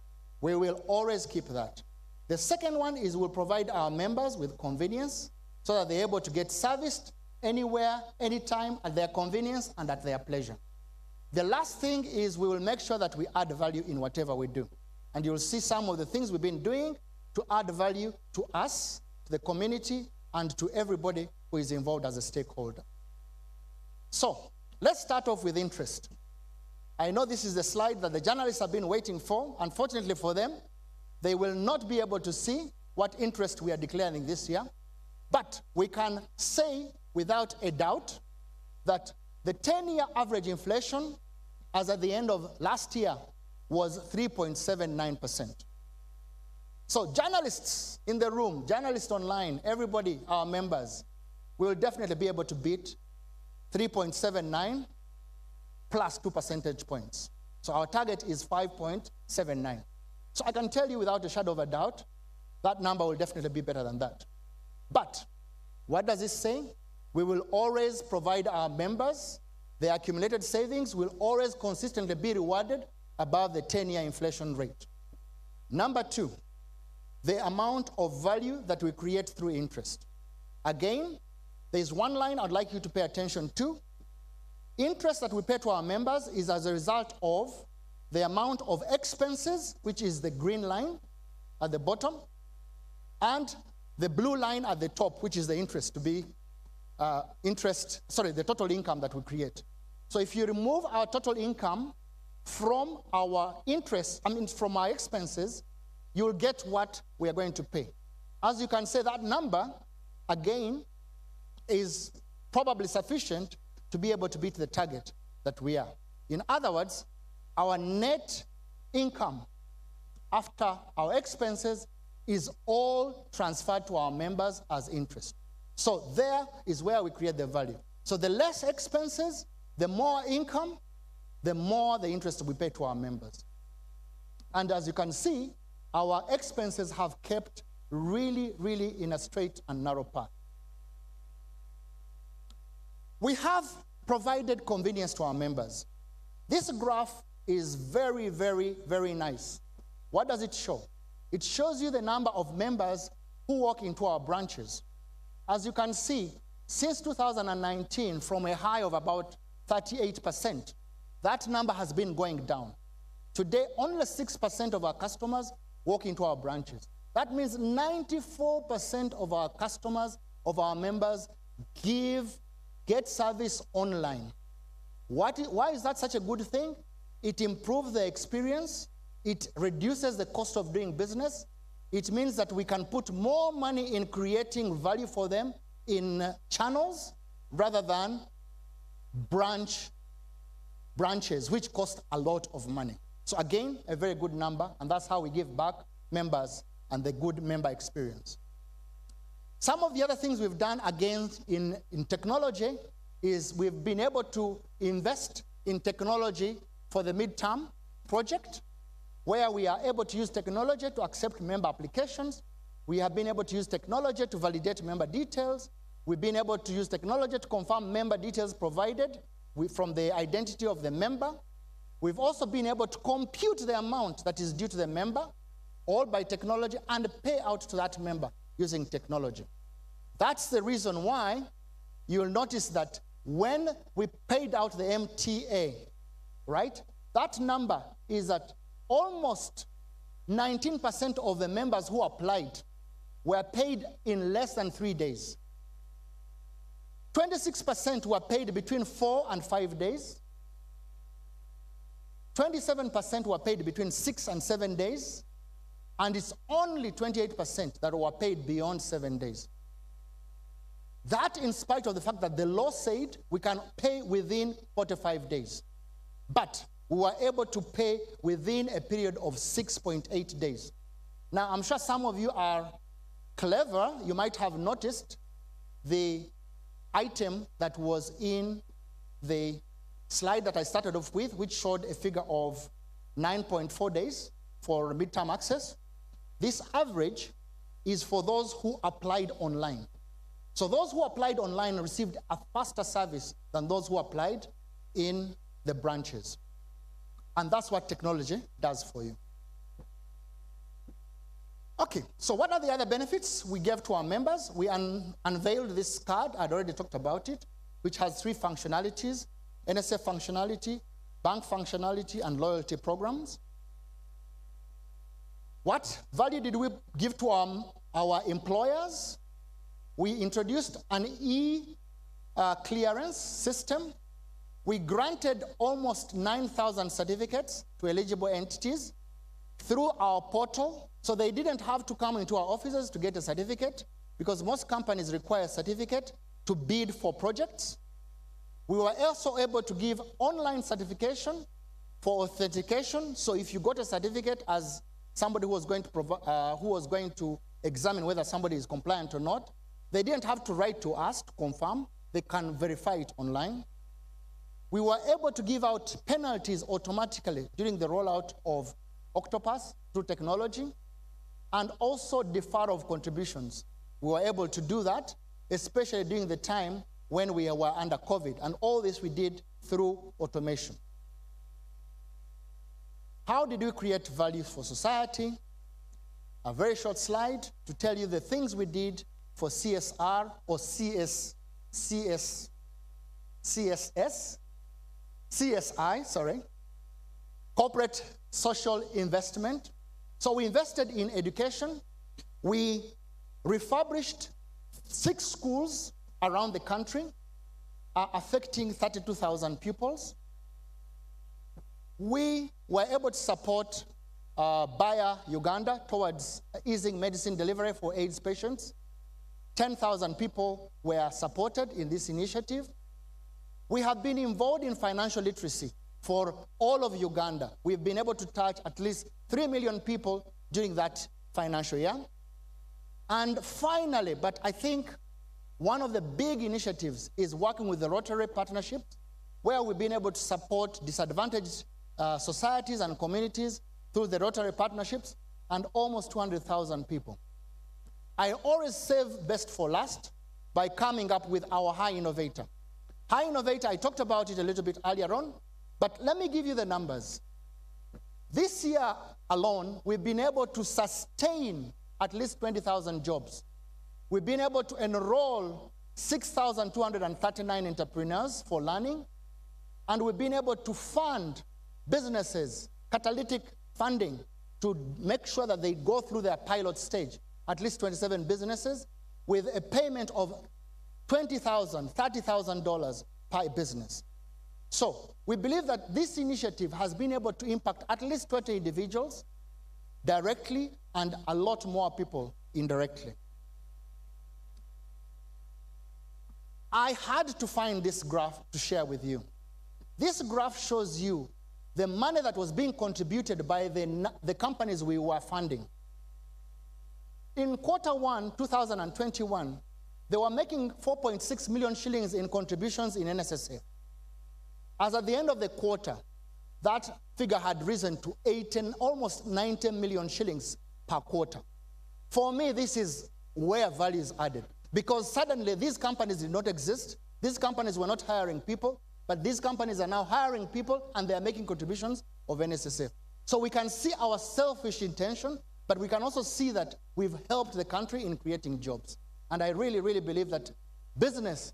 We will always keep that. The second one is we'll provide our members with convenience so that they're able to get serviced anywhere, anytime, at their convenience and at their pleasure. The last thing is we will make sure that we add value in whatever we do. And you'll see some of the things we've been doing to add value to us, to the community, and to everybody who is involved as a stakeholder. So, let's start off with interest. I know this is the slide that the journalists have been waiting for. Unfortunately for them, they will not be able to see what interest we are declaring this year. But we can say without a doubt that the 10-year average inflation as at the end of last year was 3.79%. So journalists in the room, journalists online, everybody, our members, will definitely be able to beat 3.79 plus 2 percentage points. So our target is 5.79. So I can tell you without a shadow of a doubt, that number will definitely be better than that. But what does it say? We will always provide our members, their accumulated savings will always consistently be rewarded above the 10-year inflation rate. Number two, the amount of value that we create through interest. Again, there's one line I'd like you to pay attention to. Interest that we pay to our members is as a result of the amount of expenses, which is the green line at the bottom, and the blue line at the top, which is the interest to be the total income that we create. So if you remove our total income from our interest, from our expenses, you'll get what we are going to pay. As you can see, that number, again, is probably sufficient to be able to beat the target that we are. In other words, our net income after our expenses is all transferred to our members as interest. So there is where we create the value. So the less expenses, the more income, the more the interest we pay to our members. And as you can see, our expenses have kept really, really in a straight and narrow path. We have provided convenience to our members. This graph is very, very, very nice. What does it show? It shows you the number of members who walk into our branches. As you can see, since 2019, from a high of about 38%, that number has been going down. Today, only 6% of our customers walk into our branches. That means 94% of our customers, of our members, get service online. Why is that such a good thing? It improves the experience. It reduces the cost of doing business. It means that we can put more money in creating value for them in channels rather than branches, which cost a lot of money. So again, a very good number, and that's how we give back members and the good member experience. Some of the other things we've done, again, in technology is we've been able to invest in technology for the midterm project, where we are able to use technology to accept member applications. We have been able to use technology to validate member details. We've been able to use technology to confirm member details provided from the identity of the member. We've also been able to compute the amount that is due to the member, all by technology, and pay out to that member using technology. That's the reason why you'll notice that when we paid out the MTA, right, that number is at almost 19% of the members who applied were paid in less than 3 days. 26% were paid between 4 and 5 days. 27% were paid between 6 and 7 days. And it's only 28% that were paid beyond 7 days. That in spite of the fact that the law said we can pay within 45 days. But we were able to pay within a period of 6.8 days. Now, I'm sure some of you are clever. You might have noticed the item that was in the slide that I started off with, which showed a figure of 9.4 days for midterm access. This average is for those who applied online. So those who applied online received a faster service than those who applied in the branches. And that's what technology does for you. Okay, so what are the other benefits we gave to our members? We unveiled this card, I'd already talked about it, which has 3 functionalities: NSF functionality, bank functionality, and loyalty programs. What value did we give to our employers? We introduced an e-clearance system. We granted almost 9,000 certificates to eligible entities through our portal, so they didn't have to come into our offices to get a certificate, because most companies require a certificate to bid for projects. We were also able to give online certification for authentication, so if you got a certificate as somebody who was going to examine whether somebody is compliant or not, they didn't have to write to us to confirm. They can verify it online. We were able to give out penalties automatically during the rollout of Octopus through technology, and also deferral of contributions. We were able to do that, especially during the time when we were under COVID, and all this we did through automation. How did we create value for society? A very short slide to tell you the things we did for CSR or CSI, corporate social investment. So we invested in education. We refurbished 6 schools around the country, affecting 32,000 pupils. We were able to support Bayer, Uganda, towards easing medicine delivery for AIDS patients. 10,000 people were supported in this initiative. We have been involved in financial literacy for all of Uganda. We've been able to touch at least 3 million people during that financial year. And finally, but I think one of the big initiatives is working with the Rotary Partnership, where we've been able to support disadvantaged societies and communities through the Rotary Partnerships, and almost 200,000 people. I always save best for last by coming up with our High Innovator. High Innovator, I talked about it a little bit earlier on, but let me give you the numbers. This year alone, we've been able to sustain at least 20,000 jobs. We've been able to enroll 6,239 entrepreneurs for learning, and we've been able to fund businesses, catalytic funding, to make sure that they go through their pilot stage, at least 27 businesses, with a payment of $20,000, $30,000 per business. So we believe that this initiative has been able to impact at least 20 individuals directly and a lot more people indirectly. I had to find this graph to share with you. This graph shows you the money that was being contributed by the companies we were funding. In Q1 2021, they were making 4.6 million shillings in contributions in NSSF. As at the end of the quarter, that figure had risen to almost 90 million shillings per quarter. For me, this is where value is added, because suddenly these companies did not exist. These companies were not hiring people, but these companies are now hiring people, and they are making contributions of NSSF. So we can see our selfish intention, but we can also see that we've helped the country in creating jobs. And I really, really believe that business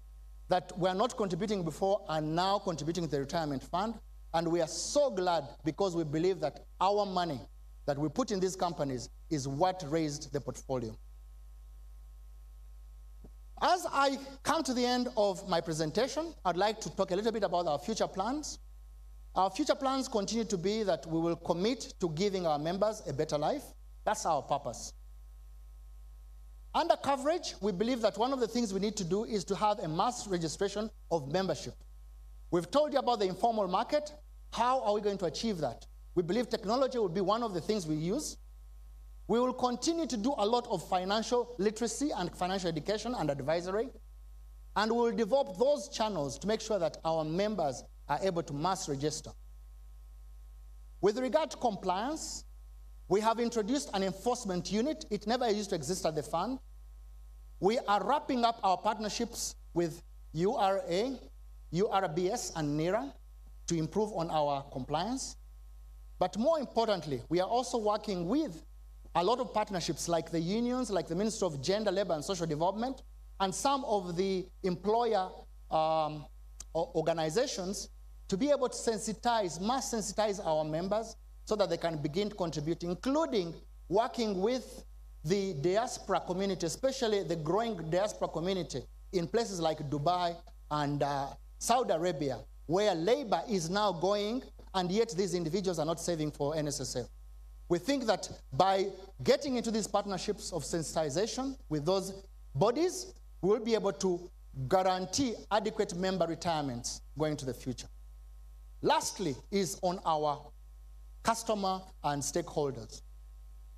that were not contributing before are now contributing to the retirement fund. And we are so glad, because we believe that our money that we put in these companies is what raised the portfolio. As I come to the end of my presentation, I'd like to talk a little bit about our future plans. Our future plans continue to be that we will commit to giving our members a better life. That's our purpose. Under coverage, we believe that one of the things we need to do is to have a mass registration of membership. We've told you about the informal market. How are we going to achieve that? We believe technology will be one of the things we use. We will continue to do a lot of financial literacy and financial education and advisory. And we will develop those channels to make sure that our members are able to mass register. With regard to compliance, we have introduced an enforcement unit. It never used to exist at the fund. We are wrapping up our partnerships with URA, URBS, and NERA to improve on our compliance. But more importantly, we are also working with a lot of partnerships like the unions, like the Ministry of Gender, Labor and Social Development, and some of the employer organizations to be able to sensitize, mass sensitize our members so that they can begin to contribute, including working with the diaspora community, especially the growing diaspora community in places like Dubai and Saudi Arabia, where labor is now going, and yet these individuals are not saving for NSSF. We think that by getting into these partnerships of sensitization with those bodies, we will be able to guarantee adequate member retirements going into the future. Lastly is on our customer and stakeholders.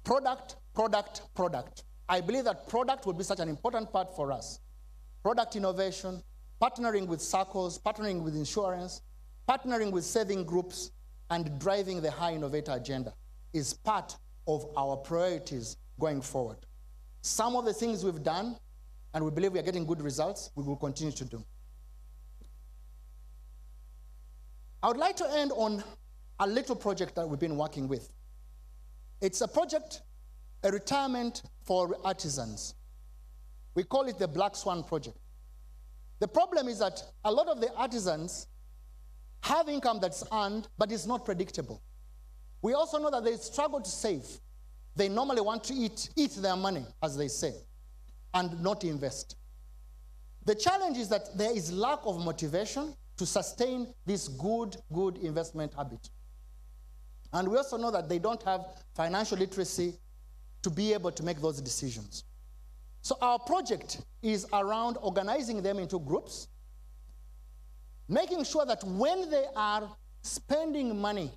Product, product, product. I believe that product will be such an important part for us. Product innovation, partnering with circles, partnering with insurance, partnering with saving groups, and driving the high innovator agenda is part of our priorities going forward. Some of the things we've done, and we believe we are getting good results, we will continue to do. I would like to end on a little project that we've been working with. It's a project, a retirement for artisans. We call it the Black Swan Project. The problem is that a lot of the artisans have income that's earned, but it's not predictable. We also know that they struggle to save. They normally want to eat their money, as they say, and not invest. The challenge is that there is lack of motivation to sustain this good investment habit. And we also know that they don't have financial literacy to be able to make those decisions. So our project is around organizing them into groups, making sure that when they are spending money,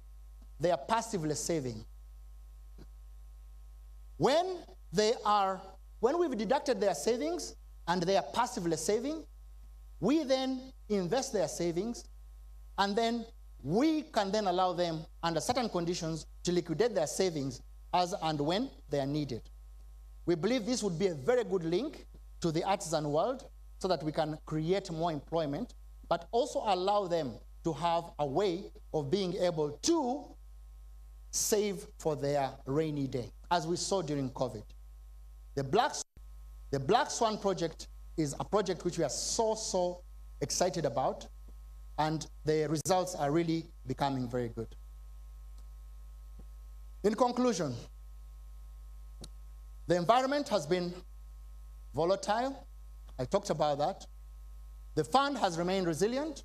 they are passively saving. When we've deducted their savings and they are passively saving, we then invest their savings, and then we can then allow them, under certain conditions, to liquidate their savings as and when they are needed. We believe this would be a very good link to the artisan world so that we can create more employment, but also allow them to have a way of being able to save for their rainy day, as we saw during COVID. The Black Swan Project is a project which we are so excited about, and the results are really becoming very good. In conclusion, the environment has been volatile. I talked about that. The fund has remained resilient.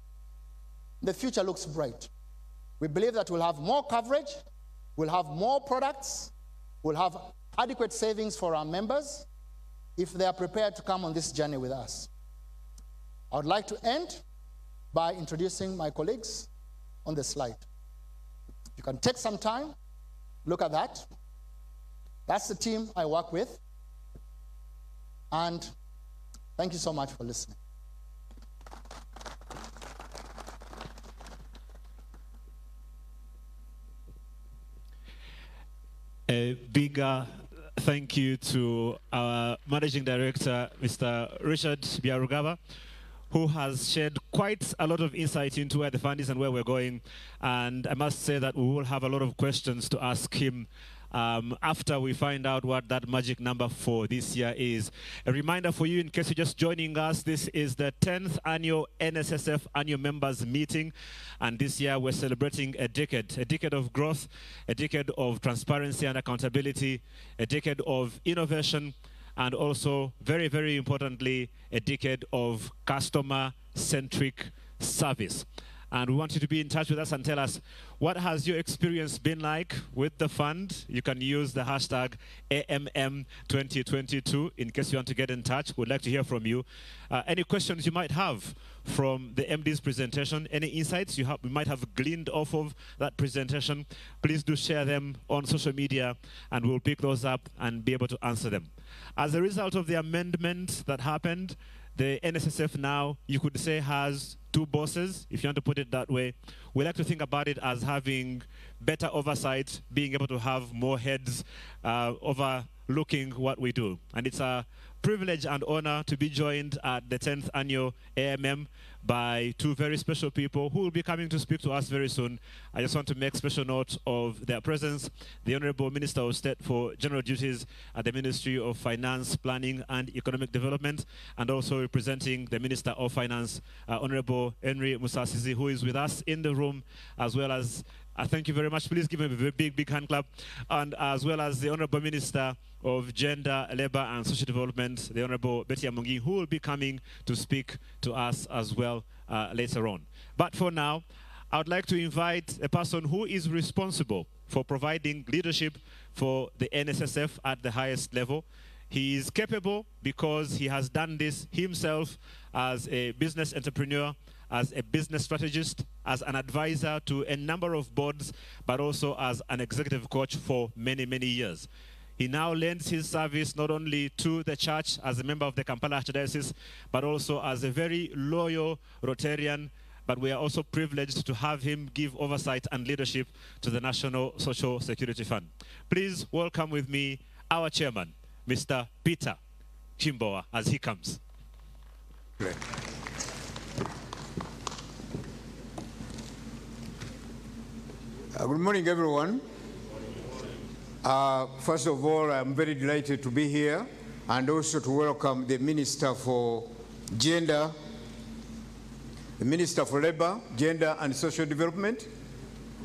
The future looks bright. We believe that we'll have more coverage, we'll have more products, we'll have adequate savings for our members if they are prepared to come on this journey with us. I would like to end by introducing my colleagues on the slide. You can take some time, look at that. That's the team I work with. And thank you so much for listening. A bigger thank you to our Managing Director, Mr. Richard Biarugaba, who has shared quite a lot of insight into where the fund is and where we're going. And I must say that we will have a lot of questions to ask him after we find out what that magic number for this year is. A reminder for you, in case you're just joining us, this is the 10th annual NSSF annual members meeting. And this year we're celebrating a decade of growth, a decade of transparency and accountability, a decade of innovation, and also, very, very importantly, a decade of customer-centric service. And we want you to be in touch with us and tell us, what has your experience been like with the fund? You can use the hashtag AMM2022 in case you want to get in touch. We'd like to hear from you. Any questions you might have from the MD's presentation, any insights you might have gleaned off of that presentation, please do share them on social media and we'll pick those up and be able to answer them. As a result of the amendment that happened, the NSSF now, you could say, has two bosses, if you want to put it that way. We like to think about it as having better oversight, being able to have more heads overlooking what we do. And it's a privilege and honor to be joined at the 10th annual AMM by two very special people who will be coming to speak to us very soon. I just want to make special note of their presence. The Honorable Minister of State for General Duties at the Ministry of Finance, Planning and Economic Development, and also representing the Minister of Finance, Honorable Henry Musasizi, who is with us in the room, as well as thank you very much. Please give him a very big hand clap. And as well as the Honorable Minister of Gender, Labour and Social Development, the Honorable Betty Amungi, who will be coming to speak to us as well later on. But for now, I would like to invite a person who is responsible for providing leadership for the NSSF at the highest level. He is capable because he has done this himself as a business entrepreneur, as a business strategist, as an advisor to a number of boards, but also as an executive coach for many, many years. He now lends his service not only to the church as a member of the Kampala Archdiocese, but also as a very loyal Rotarian. But we are also privileged to have him give oversight and leadership to the National Social Security Fund. Please welcome with me our chairman, Mr. Peter Chimboa, as he comes. Great. Good morning, everyone. First of all, I'm very delighted to be here and also to welcome the Minister for Gender, the Minister for Labour, Gender and Social Development,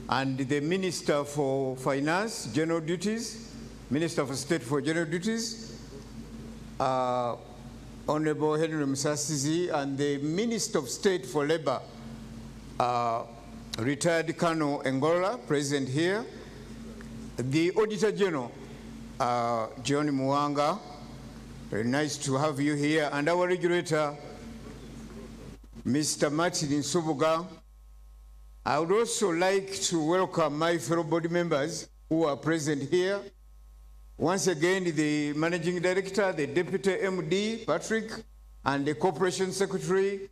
and the Minister for Finance, General Duties, Minister for State for General Duties, Honorable Henry Musasizi, and the Minister of State for Labour, retired Colonel Engola, present here. The Auditor General, John Muwanga, very nice to have you here. And our regulator, Mr. Martin Nsubuga. I would also like to welcome my fellow board members who are present here. Once again, the Managing Director, the Deputy MD, Patrick, and the Corporation Secretary,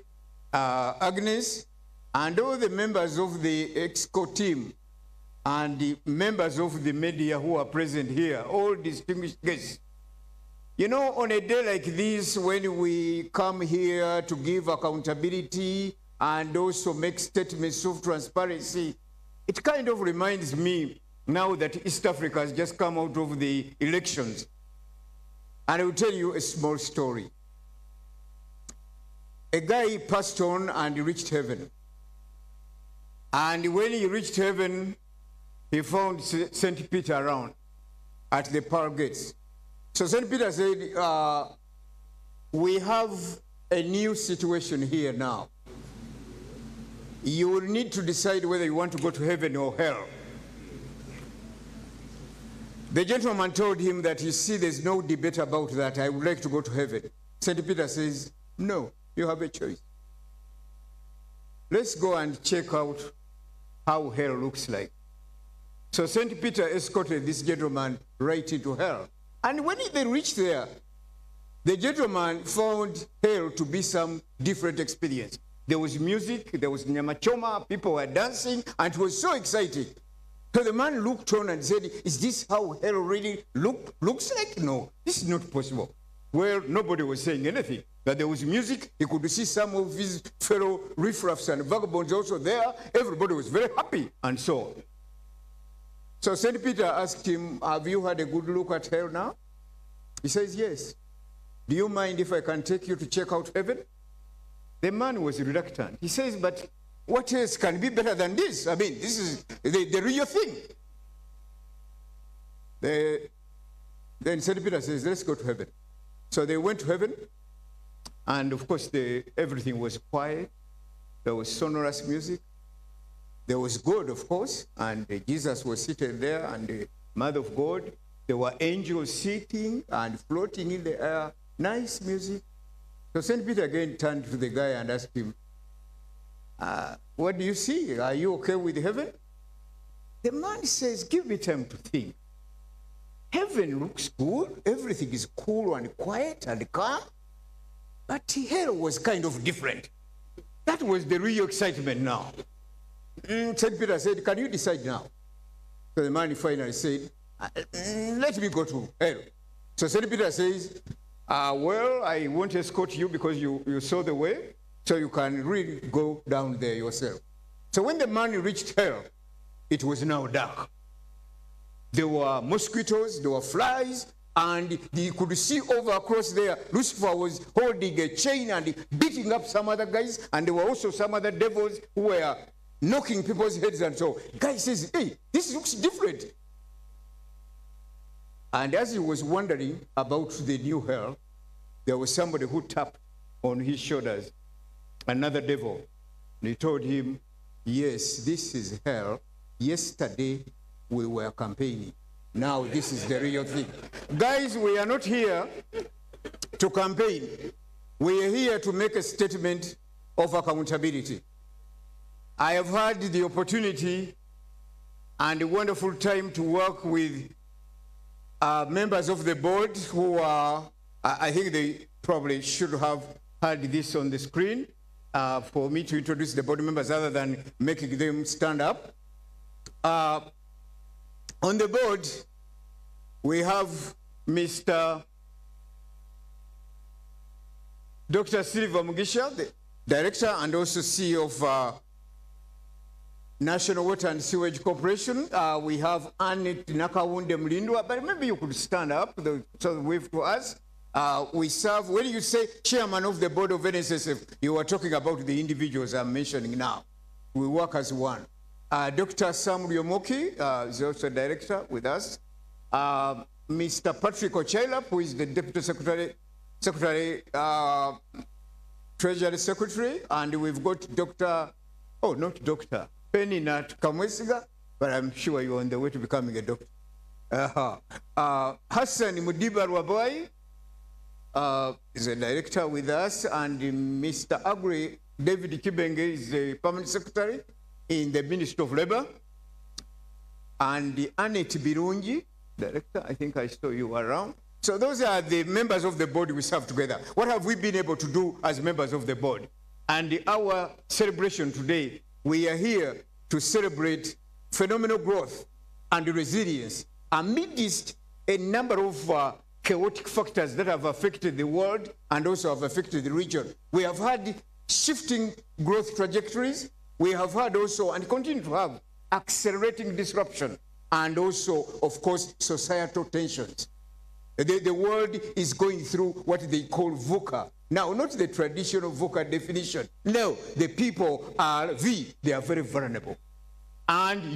Agnes, and all the members of the EXCO team and the members of the media who are present here, all distinguished guests. You know, on a day like this, when we come here to give accountability and also make statements of transparency, it kind of reminds me now that East Africa has just come out of the elections. And I will tell you a small story. A guy passed on and reached heaven. And when he reached heaven, he found St. Peter around at the pearl gates. So St. Peter said, we have a new situation here now. You will need to decide whether you want to go to heaven or hell. The gentleman told him that, you see, there's no debate about that. I would like to go to heaven. St. Peter says, no, you have a choice. Let's go and check out how hell looks like. So St. Peter escorted this gentleman right into hell. And when they reached there, the gentleman found hell to be some different experience. There was music, there was nyamachoma, people were dancing, and it was so exciting. So the man looked on and said, is this how hell really looks like? No, this is not possible. Well, nobody was saying anything. But there was music, he could see some of his fellow riffraffs and vagabonds also there. Everybody was very happy, and so on. So St. Peter asked him, have you had a good look at hell now? He says, yes. Do you mind if I can take you to check out heaven? The man was reluctant. He says, but what else can be better than this? I mean, this is the real thing. Then St. Peter says, let's go to heaven. So they went to heaven. And of course, everything was quiet. There was sonorous music. There was God, of course, and Jesus was seated there, and the Mother of God. There were angels sitting and floating in the air. Nice music. So St. Peter again turned to the guy and asked him, what do you see? Are you okay with heaven? The man says, give me time to think. Heaven looks good. Everything is cool and quiet and calm. But hell was kind of different. That was the real excitement now. St. Peter said, can you decide now? So the man finally said, let me go to hell. So St. Peter says, well, I won't escort you because you saw the way, so you can really go down there yourself. So when the man reached hell, it was now dark. There were mosquitoes, there were flies, and you could see over across there, Lucifer was holding a chain and beating up some other guys, and there were also some other devils who were knocking people's heads. And so guy says, hey, this looks different. And as he was wondering about the new hell, there was somebody who tapped on his shoulders, another devil. And he told him, yes, this is hell. Yesterday we were campaigning. Now this is the real thing. Guys, we are not here to campaign. We are here to make a statement of accountability. I have had the opportunity and a wonderful time to work with members of the board who are, I think they probably should have had this on the screen for me to introduce the board members other than making them stand up. On the board, we have Mr. Dr. Silva Mugisha, the Director and also CEO of National Water and Sewage Corporation. We have Annette Nakawunde Mlindwa, but maybe you could stand up, so wave to us. We serve, when you say chairman of the board of NSSF, you are talking about the individuals I'm mentioning now. We work as one. Dr. Sam Riomoki is also director with us. Mr. Patrick Ochailap, who is the Deputy Secretary, Treasury Secretary, and we've got Dr. Oh, not Dr. Penny Nat Kamwesiga, but I'm sure you're on the way to becoming a doctor. Hassan Mudiba Rwaboi is a director with us, and Mr. Agri David Kibenge is the permanent secretary in the Ministry of Labor, and Annette Birungi, director, I think I saw you around. So those are the members of the board we serve together. What have we been able to do as members of the board? And our celebration today, we are here to celebrate phenomenal growth and resilience amidst a number of chaotic factors that have affected the world and also have affected the region. We have had shifting growth trajectories. We have had also, and continue to have, accelerating disruption and also, of course, societal tensions. The world is going through what they call VUCA. Now, not the traditional VUCA definition. No, the people are they are very vulnerable. And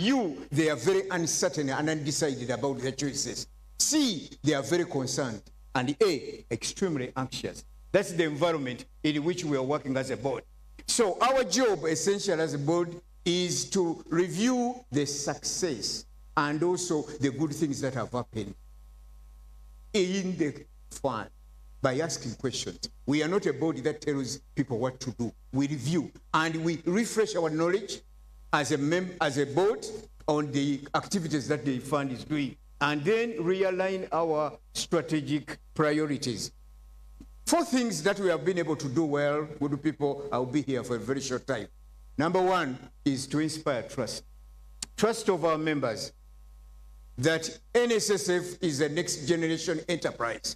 they are very uncertain and undecided about their choices. C, they are very concerned. And A, extremely anxious. That's the environment in which we are working as a board. So our job, essentially as a board, is to review the success and also the good things that have happened in the fund by asking questions. We are not a body that tells people what to do. We review and we refresh our knowledge as a board on the activities that the fund is doing, and then realign our strategic priorities. 4 things that we have been able to do well, good people. I'll be here for a very short time. Number 1 is to inspire trust. Trust of our members that NSSF is a next generation enterprise.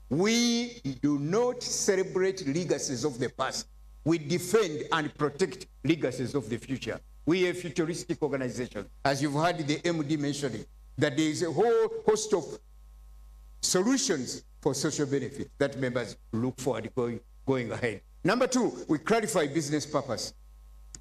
We do not celebrate legacies of the past. We defend and protect legacies of the future. We are a futuristic organization. As you've heard the MD mentioning, that there is a whole host of solutions for social benefit that members look forward to going ahead. Number 2, we clarify business purpose.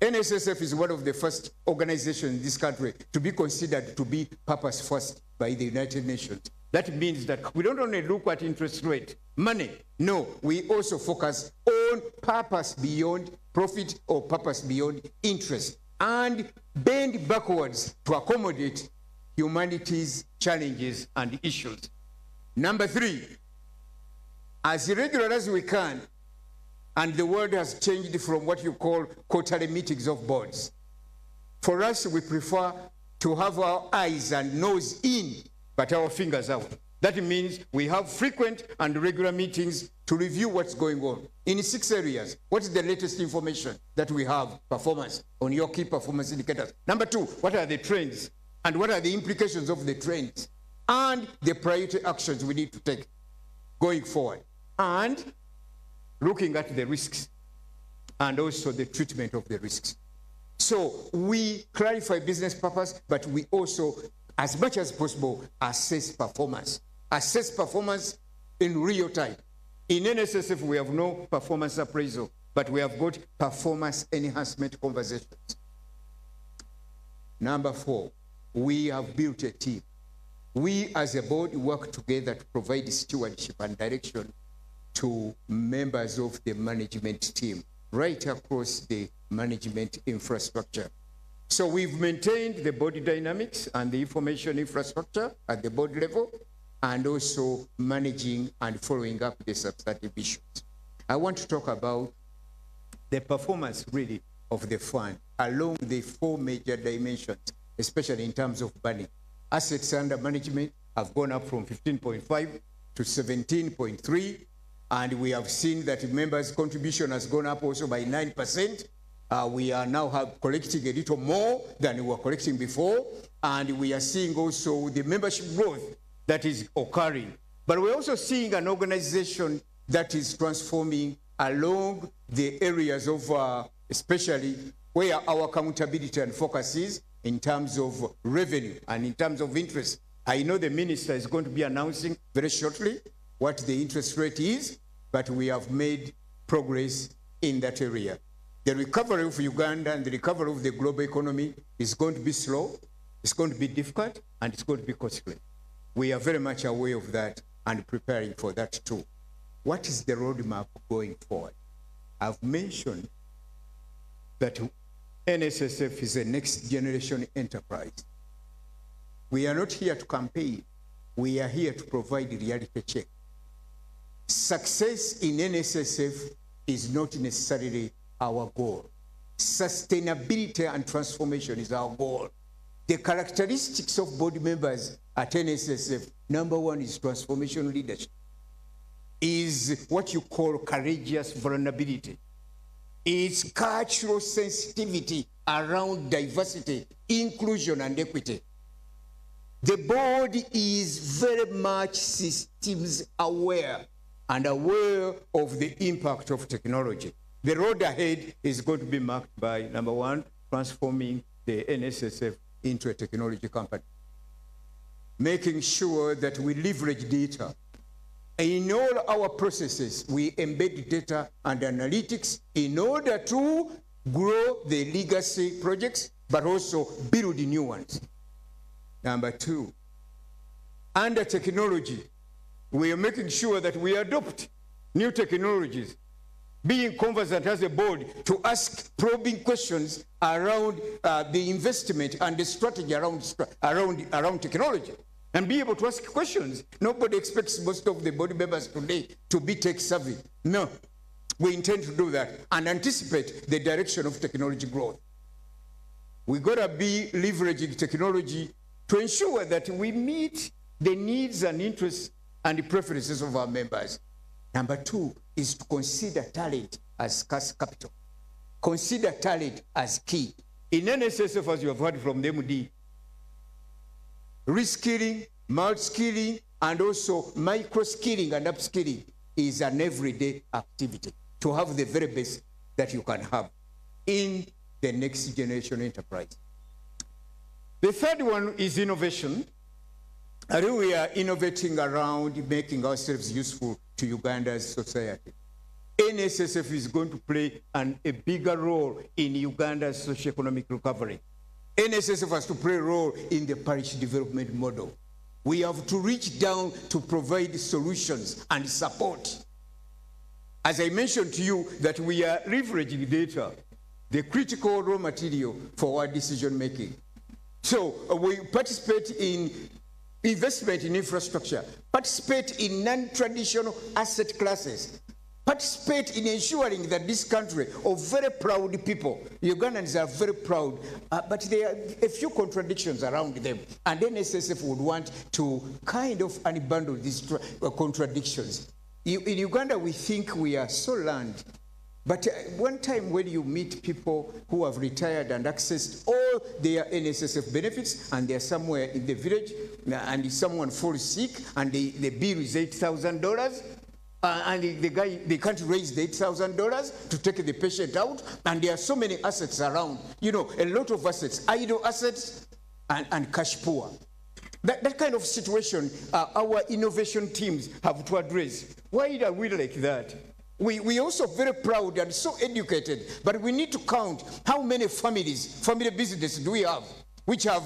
NSSF is one of the first organizations in this country to be considered to be purpose first by the United Nations. That means that we don't only look at interest rate, money. No, we also focus on purpose beyond profit or purpose beyond interest, and bend backwards to accommodate humanity's challenges and issues. Number 3, as irregular as we can, and the world has changed from what you call quarterly meetings of boards. For us, we prefer to have our eyes and nose in, but our fingers out. That means we have frequent and regular meetings to review what's going on in 6 areas. What is the latest information that we have? Performance, on your key performance indicators. Number 2, what are the trends? And what are the implications of the trends? And the priority actions we need to take going forward. and looking at the risks and also the treatment of the risks. So we clarify business purpose, but we also, as much as possible, assess performance. Assess performance in real time. In NSSF, we have no performance appraisal, but we have got performance enhancement conversations. Number 4, we have built a team. We as a board work together to provide stewardship and direction to members of the management team right across the management infrastructure. So we've maintained the board dynamics and the information infrastructure at the board level, and also managing and following up the substantive issues. I want to talk about the performance really of the fund along the 4 major dimensions, especially in terms of money. Assets under management have gone up from 15.5 to 17.3, and we have seen that members' contribution has gone up also by 9%. We are now collecting a little more than we were collecting before, and we are seeing also the membership growth that is occurring. But we're also seeing an organization that is transforming along the areas of, especially where our accountability and focus is in terms of revenue and in terms of interest. I know the minister is going to be announcing very shortly what the interest rate is, but we have made progress in that area. The recovery of Uganda and the recovery of the global economy is going to be slow, it's going to be difficult, and it's going to be costly. We are very much aware of that and preparing for that too. What is the roadmap going forward? I've mentioned that NSSF is a next generation enterprise. We are not here to campaign. We are here to provide a reality check. Success in NSSF is not necessarily our goal. Sustainability and transformation is our goal. The characteristics of board members at NSSF, number 1 is transformation leadership, is what you call courageous vulnerability. It's cultural sensitivity around diversity, inclusion, and equity. The board is very much systems aware and aware of the impact of technology. The road ahead is going to be marked by, number 1, transforming the NSSF into a technology company. Making sure that we leverage data. In all our processes, we embed data and analytics in order to grow the legacy projects, but also build new ones. Number 2, under technology, we are making sure that we adopt new technologies, being conversant as a board to ask probing questions around the investment and the strategy around technology, and be able to ask questions. Nobody expects most of the board members today to be tech savvy. No, we intend to do that and anticipate the direction of technology growth. We gotta be leveraging technology to ensure that we meet the needs and interests and the preferences of our members. Number 2 is to consider talent as scarce capital. Consider talent as key. In NSSF, as you have heard from the MD, reskilling, multi-skilling, and also micro-skilling and upskilling is an everyday activity to have the very best that you can have in the next generation enterprise. The third one is innovation. And we are innovating around making ourselves useful to Uganda's society. NSSF is going to play a bigger role in Uganda's socio-economic recovery. NSSF has to play a role in the parish development model. We have to reach down to provide solutions and support. As I mentioned to you that we are leveraging data, the critical raw material for our decision making. So we participate in investment in infrastructure, participate in non-traditional asset classes, participate in ensuring that this country of very proud people, Ugandans are very proud, but there are a few contradictions around them, and NSSF would want to kind of unbundle these contradictions. In Uganda, we think we are so learned, but one time when you meet people who have retired and accessed all their NSSF benefits, and they're somewhere in the village, and someone falls sick, and the bill is $8,000, and the guy, they can't raise the $8,000 to take the patient out, and there are so many assets around, you know, a lot of assets, idle assets and cash poor. That kind of situation, our innovation teams have to address. Why are we like that? We also very proud and so educated, but we need to count how many family businesses do we have, which have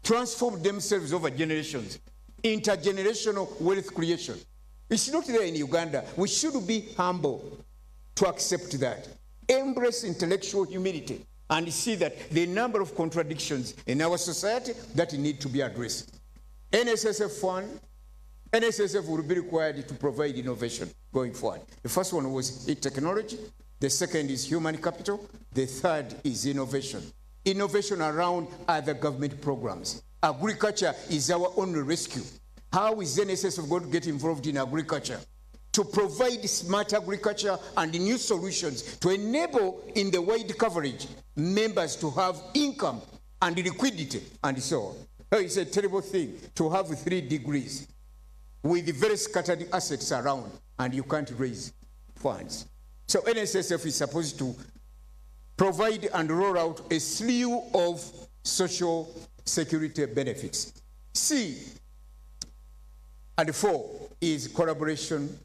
transformed themselves over generations. Intergenerational wealth creation. It's not there in Uganda. We should be humble to accept that. Embrace intellectual humility and see that the number of contradictions in our society that need to be addressed. NSSF fund, NSSF will be required to provide innovation going forward. The first one was technology. The second is human capital. The third is innovation. Innovation around other government programs. Agriculture is our only rescue. How is NSSF going to get involved in agriculture? To provide smart agriculture and new solutions to enable in the wide coverage members to have income and liquidity and so on. It's a terrible thing to have 3 degrees with very scattered assets around and you can't raise funds. So NSSF is supposed to provide and roll out a slew of social security benefits. C and 4 is collaboration,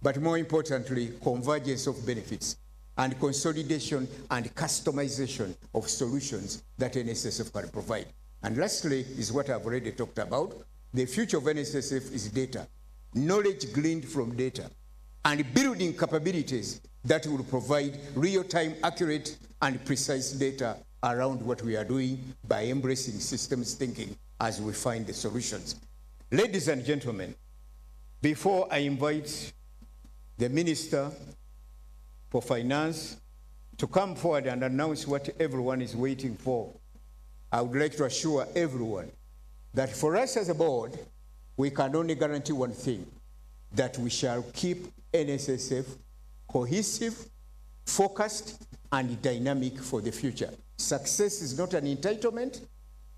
but more importantly, convergence of benefits and consolidation and customization of solutions that NSSF can provide. And lastly is what I've already talked about. The future of NSSF is data, knowledge gleaned from data, and building capabilities that will provide real-time, accurate, and precise data around what we are doing by embracing systems thinking as we find the solutions. Ladies and gentlemen, before I invite the Minister for Finance to come forward and announce what everyone is waiting for, I would like to assure everyone that for us as a board, we can only guarantee one thing, that we shall keep NSSF cohesive, focused, and dynamic for the future. Success is not an entitlement.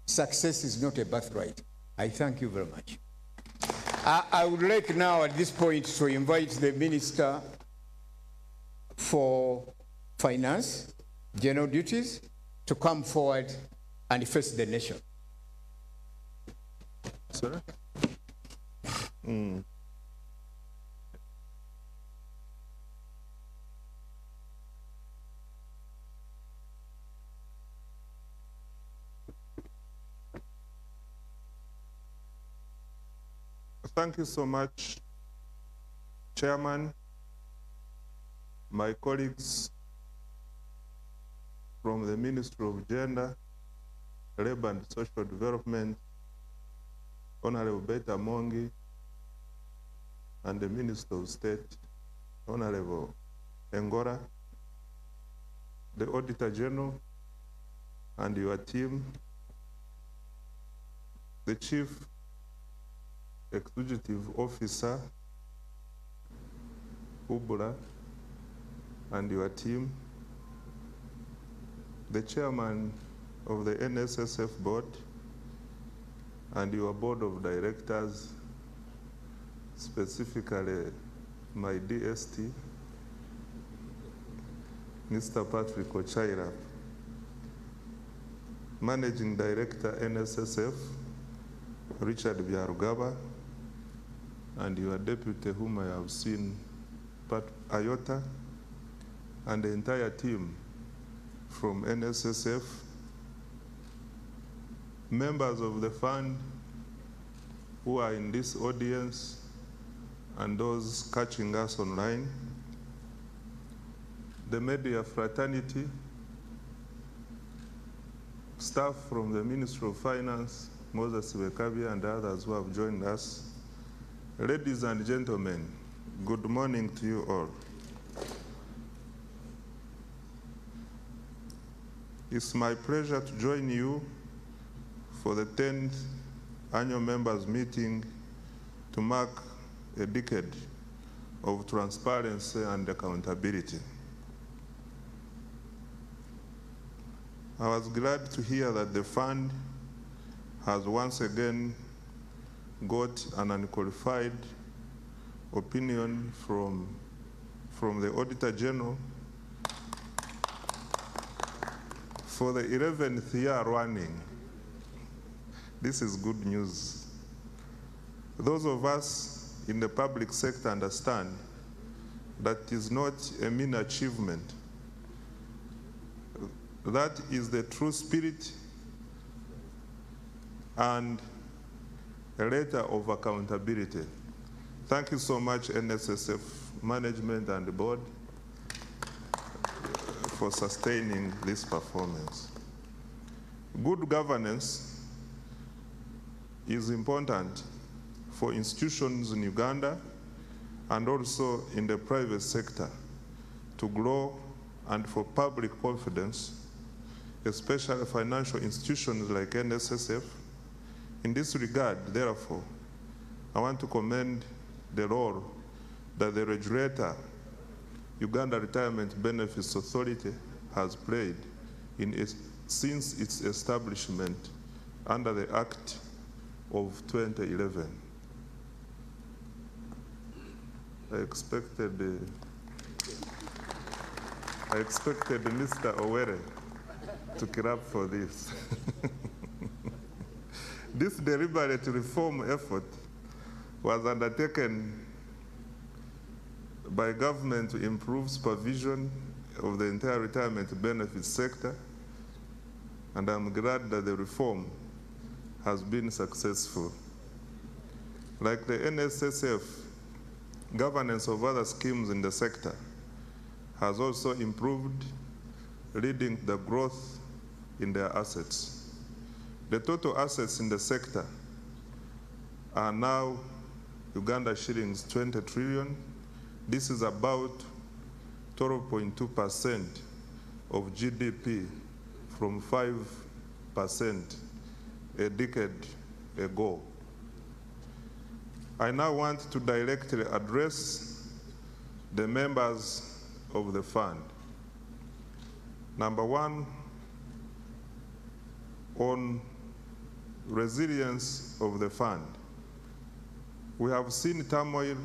Success is not a birthright. I thank you very much. I would like now at this point to invite the Minister for Finance, General Duties, to come forward and face the nation. Sir? Thank you so much, Chairman, my colleagues from the Ministry of Gender, Labour and Social Development, Honorable Beta Mongi, and the Minister of State, Honorable Engora, the Auditor General, and your team, the Chief Executive Officer, Ubula, and your team, the Chairman of the NSSF Board, and your Board of Directors, specifically my DST, Mr. Patrick Ochaira, Managing Director, NSSF, Richard Byarugaba, and your deputy whom I have seen, Pat Ayota, and the entire team from NSSF, members of the fund who are in this audience, and those catching us online, the media fraternity, staff from the Ministry of Finance, Moses Bekabia, and others who have joined us. Ladies and gentlemen, good morning to you all. It's my pleasure to join you for the 10th annual members meeting to mark a decade of transparency and accountability. I was glad to hear that the fund has once again got an unqualified opinion from the Auditor General for the 11th year running. This is good news. Those of us in the public sector understand that is not a mean achievement. That is the true spirit and a letter of accountability. Thank you so much, NSSF management and the board, for sustaining this performance. Good governance is important for institutions in Uganda and also in the private sector to grow, and for public confidence, especially financial institutions like NSSF. In this regard, therefore, I want to commend the role that the regulator, Uganda Retirement Benefits Authority, has played since its establishment under the Act of 2011. I expected Mr. Owere to clap for this. This deliberate reform effort was undertaken by government to improve supervision of the entire retirement benefits sector, and I'm glad that the reform has been successful. Like the NSSF, governance of other schemes in the sector has also improved, leading to the growth in their assets. The total assets in the sector are now Uganda shillings 20 trillion. This is about 12.2% of GDP from 5% a decade ago. I now want to directly address the members of the fund. Number one, on resilience of the fund. We have seen turmoil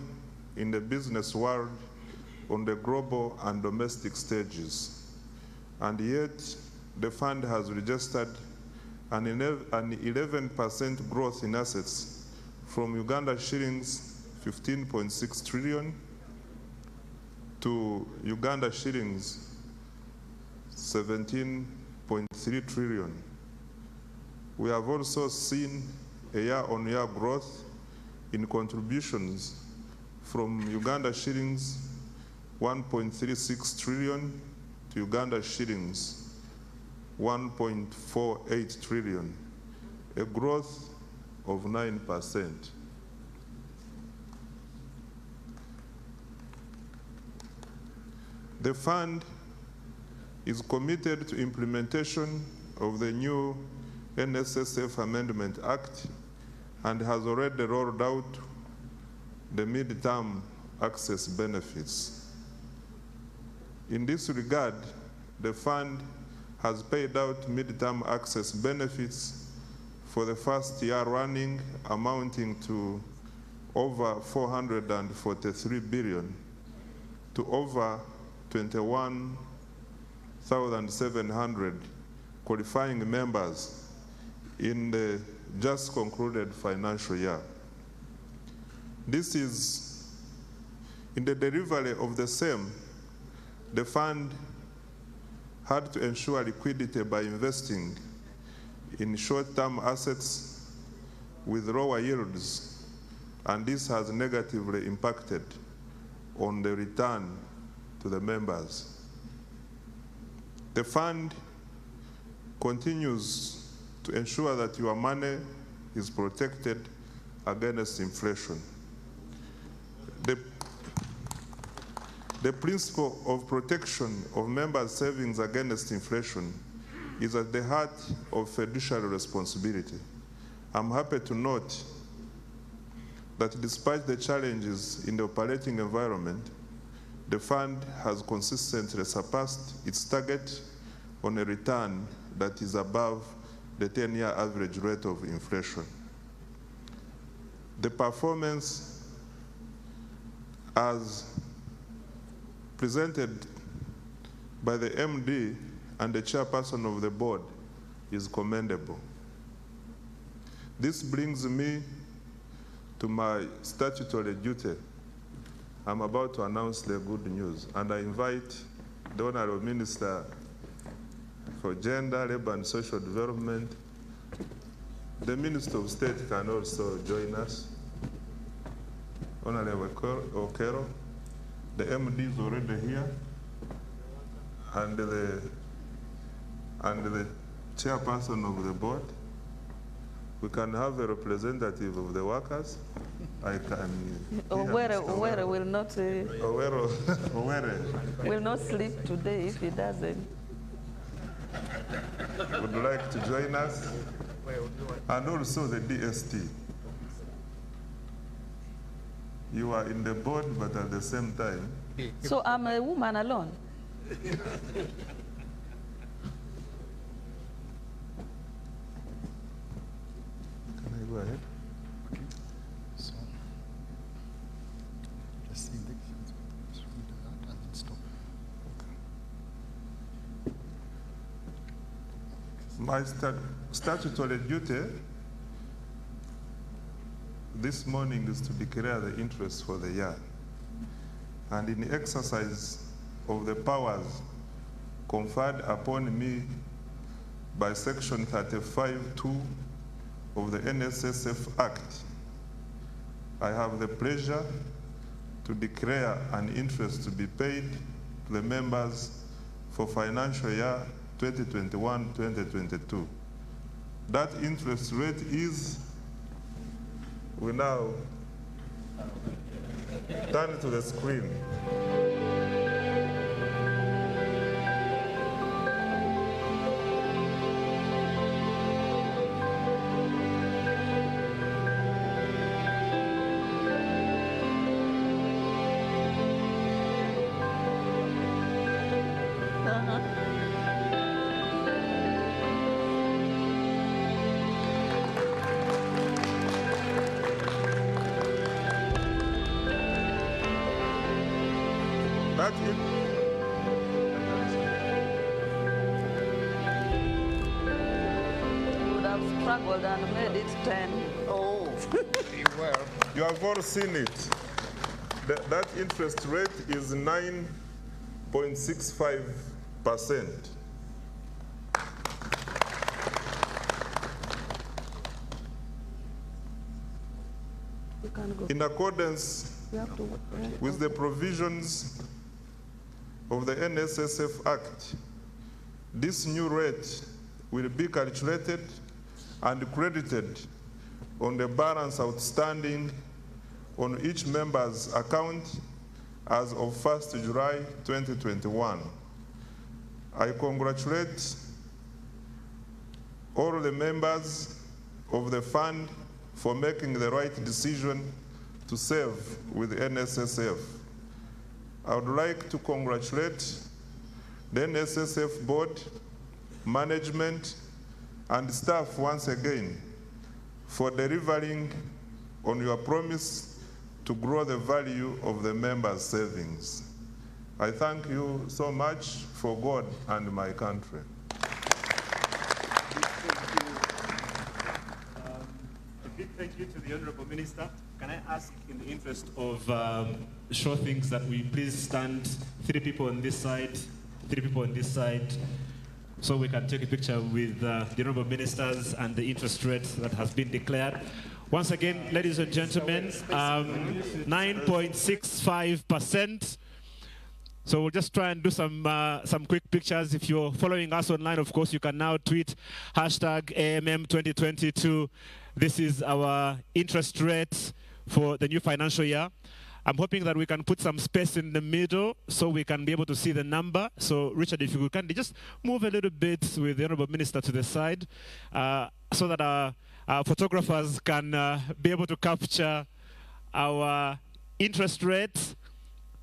in the business world on the global and domestic stages, and yet the fund has registered an 11% growth in assets from Uganda shillings 15.6 trillion to Uganda shillings 17.3 trillion. We have also seen a year-on-year growth in contributions from Uganda shillings 1.36 trillion to Uganda shillings 1.48 trillion, a growth of 9%. The fund is committed to implementation of the new NSSF Amendment Act and has already rolled out the mid-term access benefits. In this regard, the fund has paid out mid-term access benefits for the first year running, amounting to over 443 billion to over 21,700 qualifying members in the just concluded financial year. This is, in the delivery of the same, the fund had to ensure liquidity by investing in short-term assets with lower yields, and this has negatively impacted on the return to the members. The fund continues to ensure that your money is protected against inflation. The principle of protection of members' savings against inflation is at the heart of fiduciary responsibility. I'm happy to note that despite the challenges in the operating environment, the fund has consistently surpassed its target on a return that is above the 10-year average rate of inflation. The performance as presented by the MD and the chairperson of the board is commendable. This brings me to my statutory duty. I'm about to announce the good news, and I invite the Honorable Minister for Gender, Labour and Social Development. The Minister of State can also join us. Honorable Okero, the MD is already here, and the chairperson of the board. We can have a representative of the workers. I can. Owere will not. Owere Will not sleep today if he doesn't. would like to join us, and also the DST. You are in the board, but at the same time. So I'm a woman alone. Can I go ahead? Okay. So just see this. So we do that and then stop. My statutory duty this morning is to declare the interest for the year. And in exercise of the powers conferred upon me by Section 35(2) of the NSSF Act, I have the pleasure to declare an interest to be paid to the members for financial year 2021-2022. That interest rate is, we now turn to the screen. That is, You would have struggled and made it 10. Oh, well. you have all seen it. That interest rate is 9.65%. You can go. In accordance You have to. with the provisions of the NSSF Act, this new rate will be calculated and credited on the balance outstanding on each member's account as of 1st July 2021. I congratulate all the members of the fund for making the right decision to serve with NSSF. I would like to congratulate the NSSF board, management, and staff once again for delivering on your promise to grow the value of the members' savings. I thank you so much for God and my country. A big thank you to the Honorable Minister. Can I ask, in the interest of sure things, that we please stand 3 people on this side, 3 people on this side, so we can take a picture with the Honorable Ministers and the interest rate that has been declared. Once again, ladies and gentlemen, 9.65%. So we'll just try and do some quick pictures. If you're following us online, of course, you can now tweet #AMM2022. This is our interest rate for the new financial year. I'm hoping that we can put some space in the middle so we can be able to see the number. So Richard, if you can just move a little bit with the Honorable Minister to the side so that our photographers can be able to capture our interest rate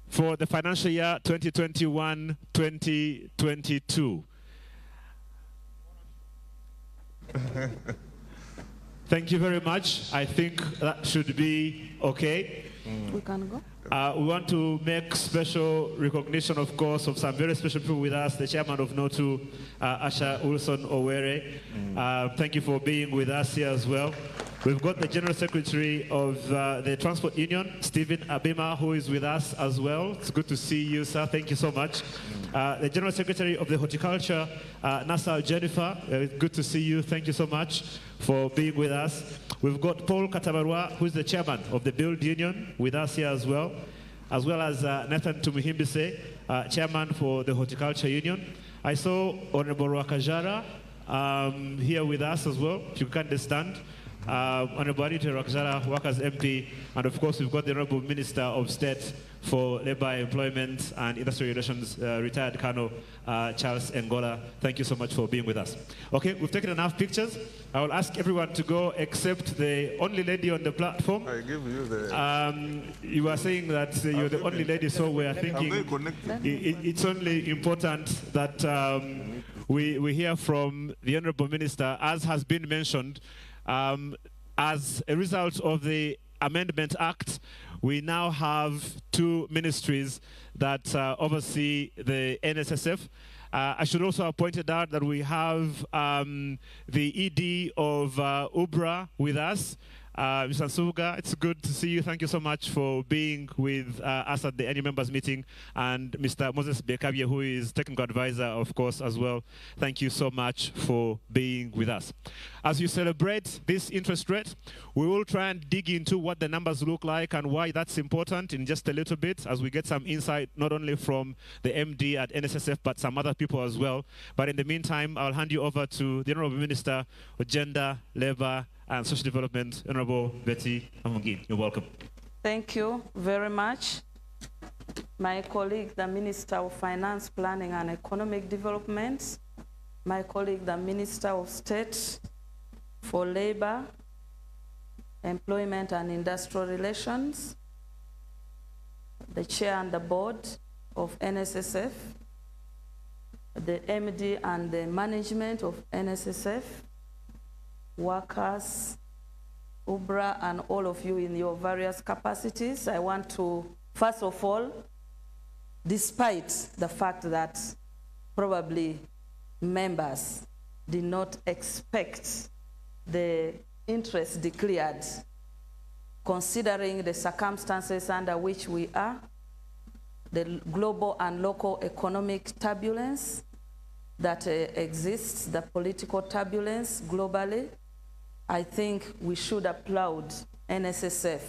for the financial year 2021-2022. Thank you very much. I think that should be okay. We can go. We want to make special recognition, of course, of some very special people with us. The chairman of NOTU, Asha Wilson Owere. Thank you for being with us here as well. We've got the General Secretary of the Transport Union, Stephen Abima, who is with us as well. It's good to see you, sir. Thank you so much. The General Secretary of the Horticulture, Nasa Jennifer. Good to see you. Thank you so much for being with us. We've got Paul Katabarwa, who is the chairman of the Build Union, with us here as well as Nathan Tumuhimbise, chairman for the Horticulture Union. I saw Honorable Rakajara here with us as well, if you can understand. Honorable Aditi Rakajara, Workers MP, and of course we've got the Honorable Minister of State for Labour, Employment and Industrial Relations, retired Colonel Charles Engola. Thank you so much for being with us. Okay, we've taken enough pictures. I will ask everyone to go except the only lady on the platform. I give you the... you were saying that you're the only lady, so we are thinking it's only important that we hear from the Honorable Minister, as has been mentioned. As a result of the Amendment Act, we now have 2 ministries that oversee the NSSF. I should also have pointed out that we have the ED of UBRA with us, Mr. Nsubuga. It's good to see you. Thank you so much for being with us at the annual members meeting. And Mr. Moses Bekabye, who is technical advisor, of course, as well. Thank you so much for being with us. As you celebrate this interest rate, we will try and dig into what the numbers look like and why that's important in just a little bit, as we get some insight not only from the MD at NSSF, but some other people as well. But in the meantime, I'll hand you over to the Honorable Minister of Gender, Labour and Social Development, Honorable Betty Amungi. You're welcome. Thank you very much. My colleague, the Minister of Finance, Planning and Economic Development, my colleague, the Minister of State for Labour, Employment and Industrial Relations, the Chair and the Board of NSSF, the MD and the management of NSSF, workers, UBRA, and all of you in your various capacities. I want to, first of all, despite the fact that probably members did not expect the interest declared, considering the circumstances under which we are, the global and local economic turbulence that exists, the political turbulence globally, I think we should applaud NSSF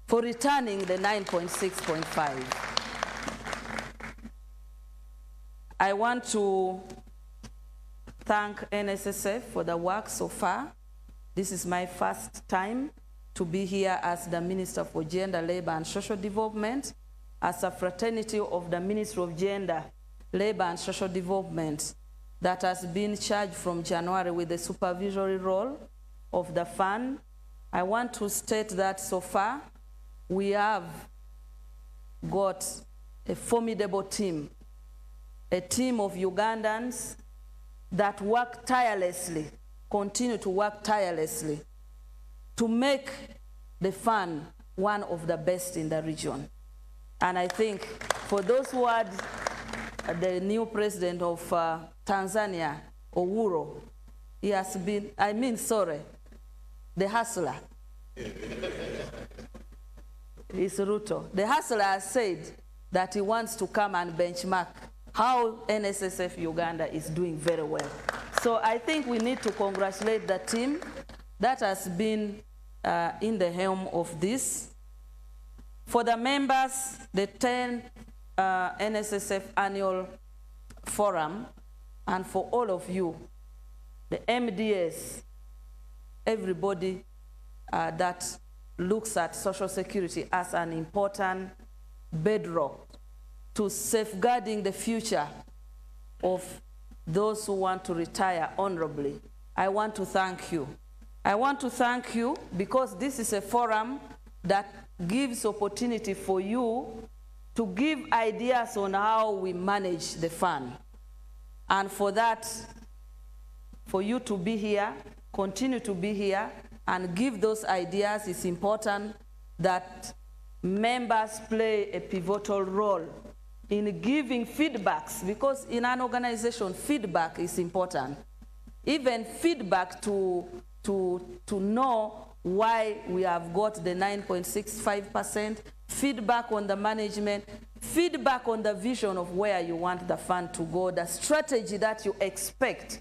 for returning the 9.6.5. I want to thank NSSF for the work so far. This is my first time to be here as the Minister for Gender, Labour and Social Development, as a fraternity of the Ministry of Gender, Labour and Social Development that has been charged from January with the supervisory role of the fund. I want to state that so far we have got a formidable team, a team of Ugandans that work tirelessly, continue to work tirelessly to make the fund one of the best in the region. And I think for those who had the new president of Tanzania, Uhuru, he has been, the hustler. It's Ruto. The hustler has said that he wants to come and benchmark how NSSF Uganda is doing very well. So I think we need to congratulate the team that has been in the helm of this. For the members, the 10th NSSF Annual Forum, and for all of you, the MDS, everybody that looks at Social Security as an important bedrock to safeguarding the future of those who want to retire honorably. I want to thank you. I want to thank you because this is a forum that gives opportunity for you to give ideas on how we manage the fund. And for that, for you to be here, continue to be here, and give those ideas. It's important that members play a pivotal role in giving feedbacks, because in an organization, feedback is important. Even feedback to know why we have got the 9.65%, feedback on the management, feedback on the vision of where you want the fund to go, the strategy that you expect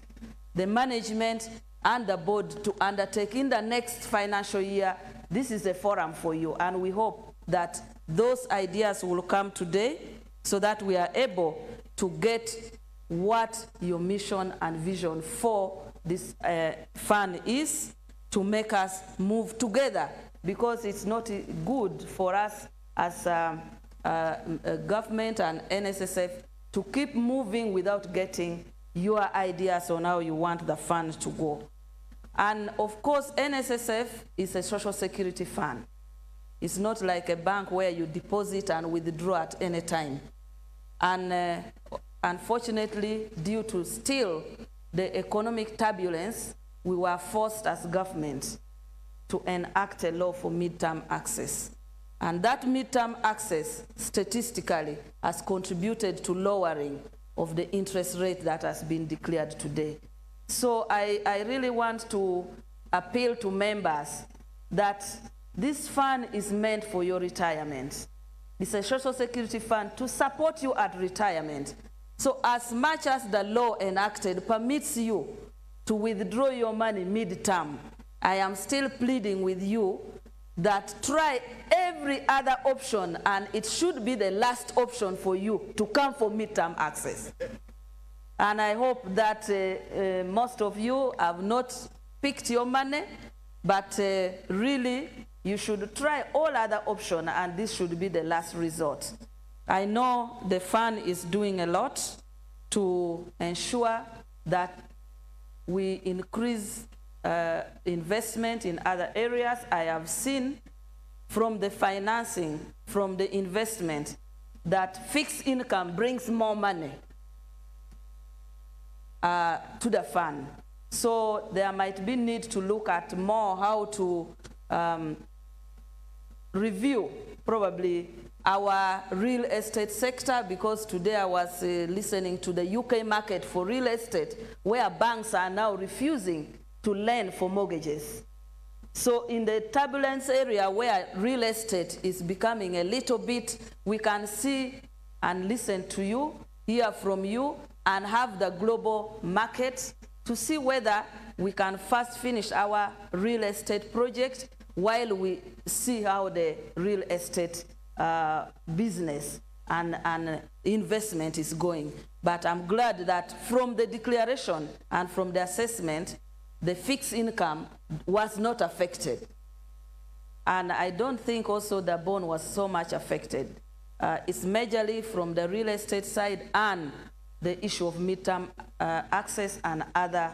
the management and the board to undertake in the next financial year. This is a forum for you, and we hope that those ideas will come today so that we are able to get what your mission and vision for this fund is, to make us move together, because it's not good for us as government and NSSF to keep moving without getting your ideas on how you want the fund to go. And of course, NSSF is a social security fund. It's not like a bank where you deposit and withdraw at any time. And unfortunately, due to still the economic turbulence, we were forced as government to enact a law for midterm access. And that midterm access, statistically, has contributed to lowering of the interest rate that has been declared today. So I really want to appeal to members that this fund is meant for your retirement. It's a social security fund to support you at retirement. So as much as the law enacted permits you to withdraw your money mid-term, I am still pleading with you that try every other option, and it should be the last option for you to come for midterm access. And I hope that most of you have not picked your money, but really you should try all other options, and this should be the last resort. I know the fund is doing a lot to ensure that we increase investment in other areas. I have seen from the financing, from the investment, that fixed income brings more money to the fund. So there might be need to look at more how to review probably our real estate sector, because today I was listening to the UK market for real estate, where banks are now refusing to lend for mortgages. So in the turbulence area where real estate is becoming a little bit, we can see and listen to you, hear from you, and have the global market to see whether we can first finish our real estate project while we see how the real estate business and investment is going. But I'm glad that from the declaration and from the assessment, the fixed income was not affected. And I don't think also the bond was so much affected. It's majorly from the real estate side and the issue of midterm access and other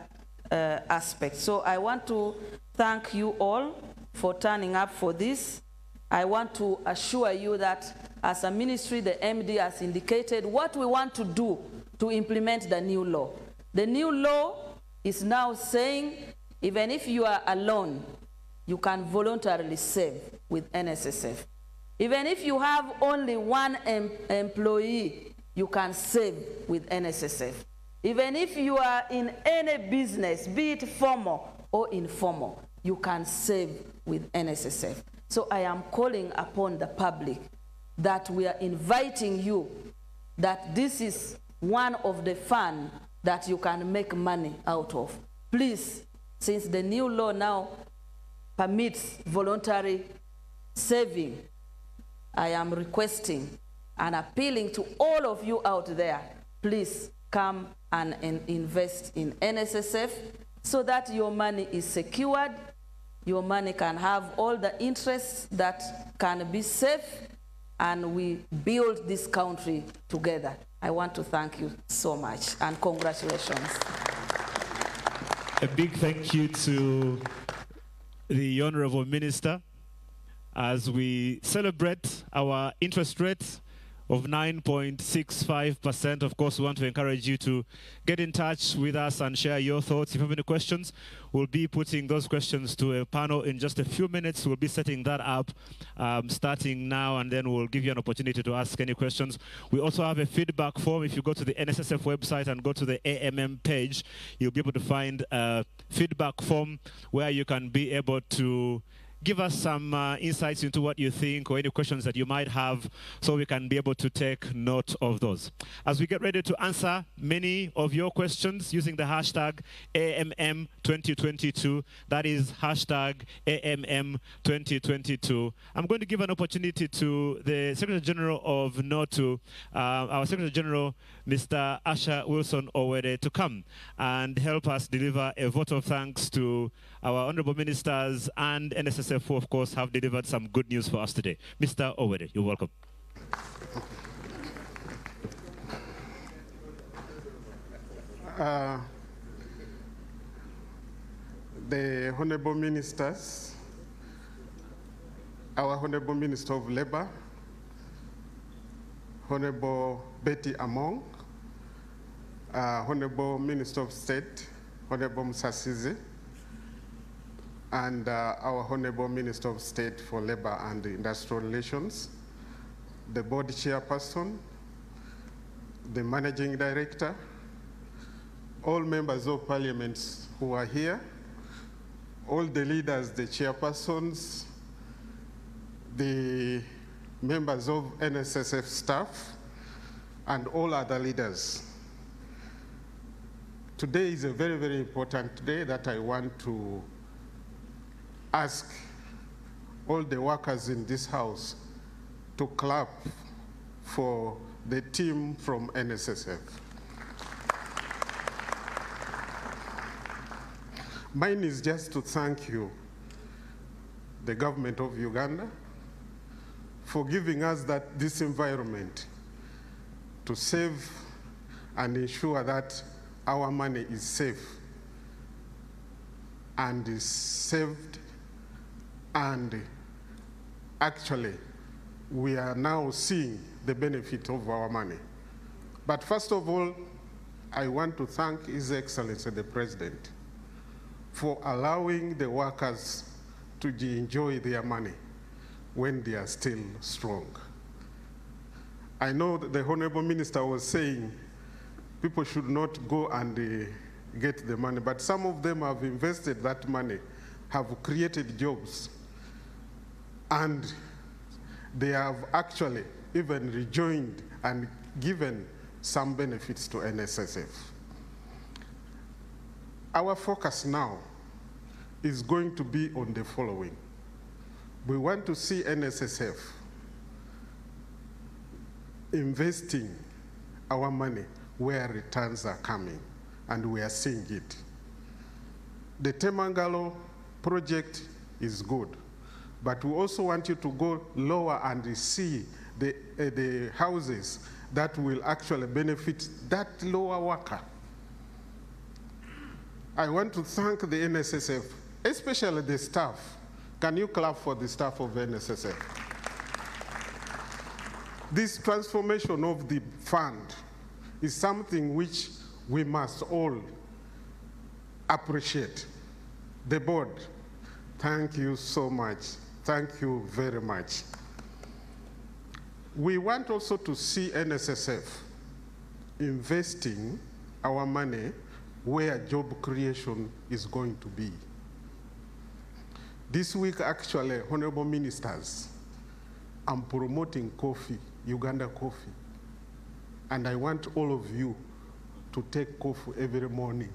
aspects. So I want to thank you all for turning up for this. I want to assure you that as a ministry, the MD has indicated what we want to do to implement the new law. The new law is now saying, even if you are alone, you can voluntarily save with NSSF. Even if you have only one employee, you can save with NSSF. Even if you are in any business, be it formal or informal, you can save with NSSF. So I am calling upon the public that we are inviting you, that this is one of the funds that you can make money out of. Please, since the new law now permits voluntary saving, I am requesting and appealing to all of you out there, please come and invest in NSSF so that your money is secured, your money can have all the interests that can be safe, and we build this country together. I want to thank you so much, and congratulations. A big thank you to the Honorable Minister. As we celebrate our interest rates, of 9.65%. Of course, we want to encourage you to get in touch with us and share your thoughts. If you have any questions, we'll be putting those questions to a panel in just a few minutes. We'll be setting that up starting now, and then we'll give you an opportunity to ask any questions. We also have a feedback form. If you go to the NSSF website and go to the AMM page, you'll be able to find a feedback form where you can be able to give us some insights into what you think or any questions that you might have, so we can be able to take note of those. As we get ready to answer many of your questions using the hashtag AMM2022, that is hashtag AMM2022, I'm going to give an opportunity to the Secretary General of NOTU, our Secretary General, Mr. Asha Wilson Owere, to come and help us deliver a vote of thanks to our honorable ministers and NSSF, who of course have delivered some good news for us today. Mr. Owere, you're welcome. The honorable ministers, our honorable Minister of Labor, Honorable Betty Among, Honorable Minister of State, Honorable Musasizi, and our Honorable Minister of State for Labor and Industrial Relations, the board chairperson, the managing director, all members of parliament who are here, all the leaders, the chairpersons, the members of NSSF staff, and all other leaders. Today is a very, very important day that I want to ask all the workers in this house to clap for the team from NSSF. Mine is just to thank you, the government of Uganda, for giving us this environment to save and ensure that our money is safe and is saved, and actually we are now seeing the benefit of our money. But first of all, I want to thank His Excellency the President for allowing the workers to enjoy their money when they are still strong. I know that the Honorable Minister was saying people should not go and get the money, but some of them have invested that money, have created jobs, and they have actually even rejoined and given some benefits to NSSF. Our focus now is going to be on the following. We want to see NSSF investing our money where returns are coming, and we are seeing it. The Temangalo project is good, but we also want you to go lower and see the houses that will actually benefit that lower worker. I want to thank the NSSF, especially the staff. Can you clap for the staff of NSSF? This transformation of the fund is something which we must all appreciate. The board, thank you so much. Thank you very much. We want also to see NSSF investing our money where job creation is going to be. This week, actually, honorable ministers, I'm promoting coffee, Uganda coffee. And I want all of you to take coffee every morning.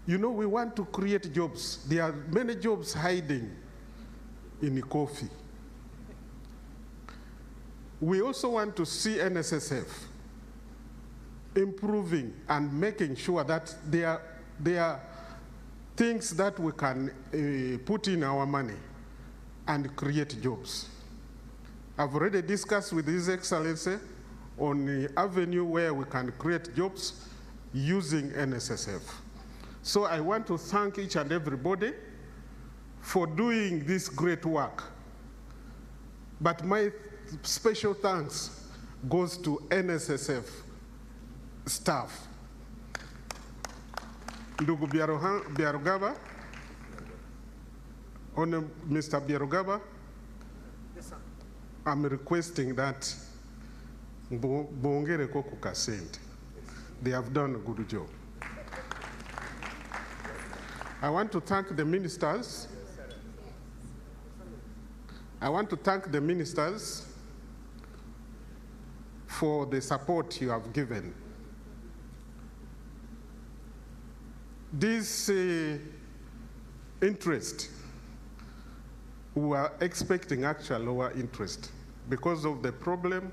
You know, we want to create jobs. There are many jobs hiding in the coffee. We also want to see NSSF improving and making sure that there are things that we can put in our money and create jobs. I've already discussed with His Excellency on the avenue where we can create jobs using NSSF. So I want to thank each and everybody for doing this great work. But my special thanks goes to NSSF staff. Ndugu Biarugaba, Mr. Biarugaba, I'm requesting that Bongere Kokuka sent. They have done a good job. I want to thank the ministers. I want to thank the ministers for the support you have given. This interest, we were expecting actual lower interest because of the problem,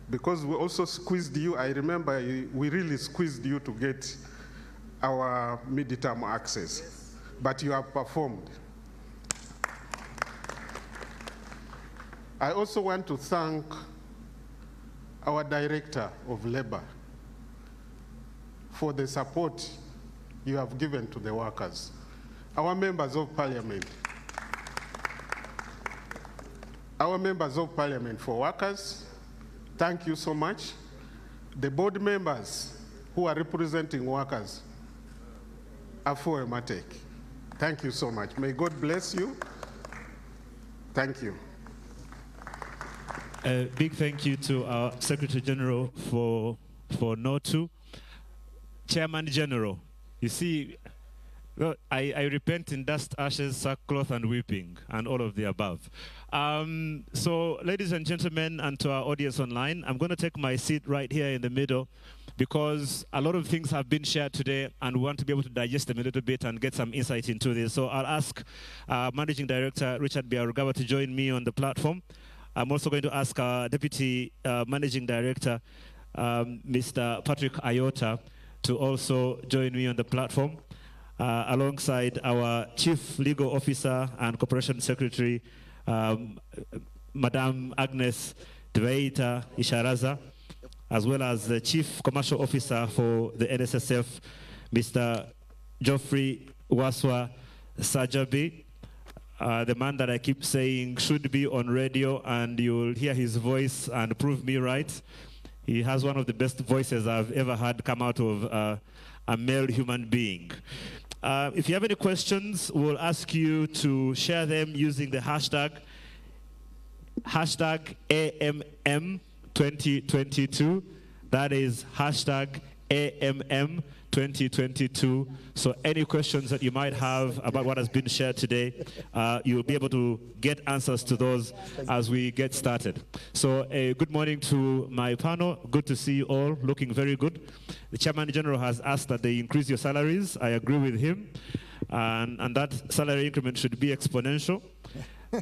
because we also squeezed you. I remember we really squeezed you to get our midterm access, but you have performed. I also want to thank our Director of Labor for the support you have given to the workers. Our members of Parliament, for workers, thank you so much. The board members who are representing workers, Afo Ematek, thank you so much. May God bless you. Thank you. A big thank you to our Secretary General for NOTU. Chairman General, you see, well, I repent in dust, ashes, sackcloth, and weeping, and all of the above. So, ladies and gentlemen, and to our audience online, I'm going to take my seat right here in the middle because a lot of things have been shared today, and we want to be able to digest them a little bit and get some insight into this. So, I'll ask Managing Director Richard Biarugaba to join me on the platform. I'm also going to ask our Deputy Managing Director, Mr. Patrick Ayota, to also join me on the platform, alongside our Chief Legal Officer and Corporation Secretary, Madam Agnes Dveita Isharaza, as well as the Chief Commercial Officer for the NSSF, Mr. Geoffrey Waswa Sajabi, the man that I keep saying should be on radio, and you'll hear his voice and prove me right. He has one of the best voices I've ever had come out of a male human being. If you have any questions, we'll ask you to share them using the hashtag AMM2022. That is hashtag AMM2022. So any questions that you might have about what has been shared today, you'll be able to get answers to those as we get started. So good morning to my panel. Good to see you all, looking very good. The Chairman General has asked that they increase your salaries. I agree with him. And that salary increment should be exponential.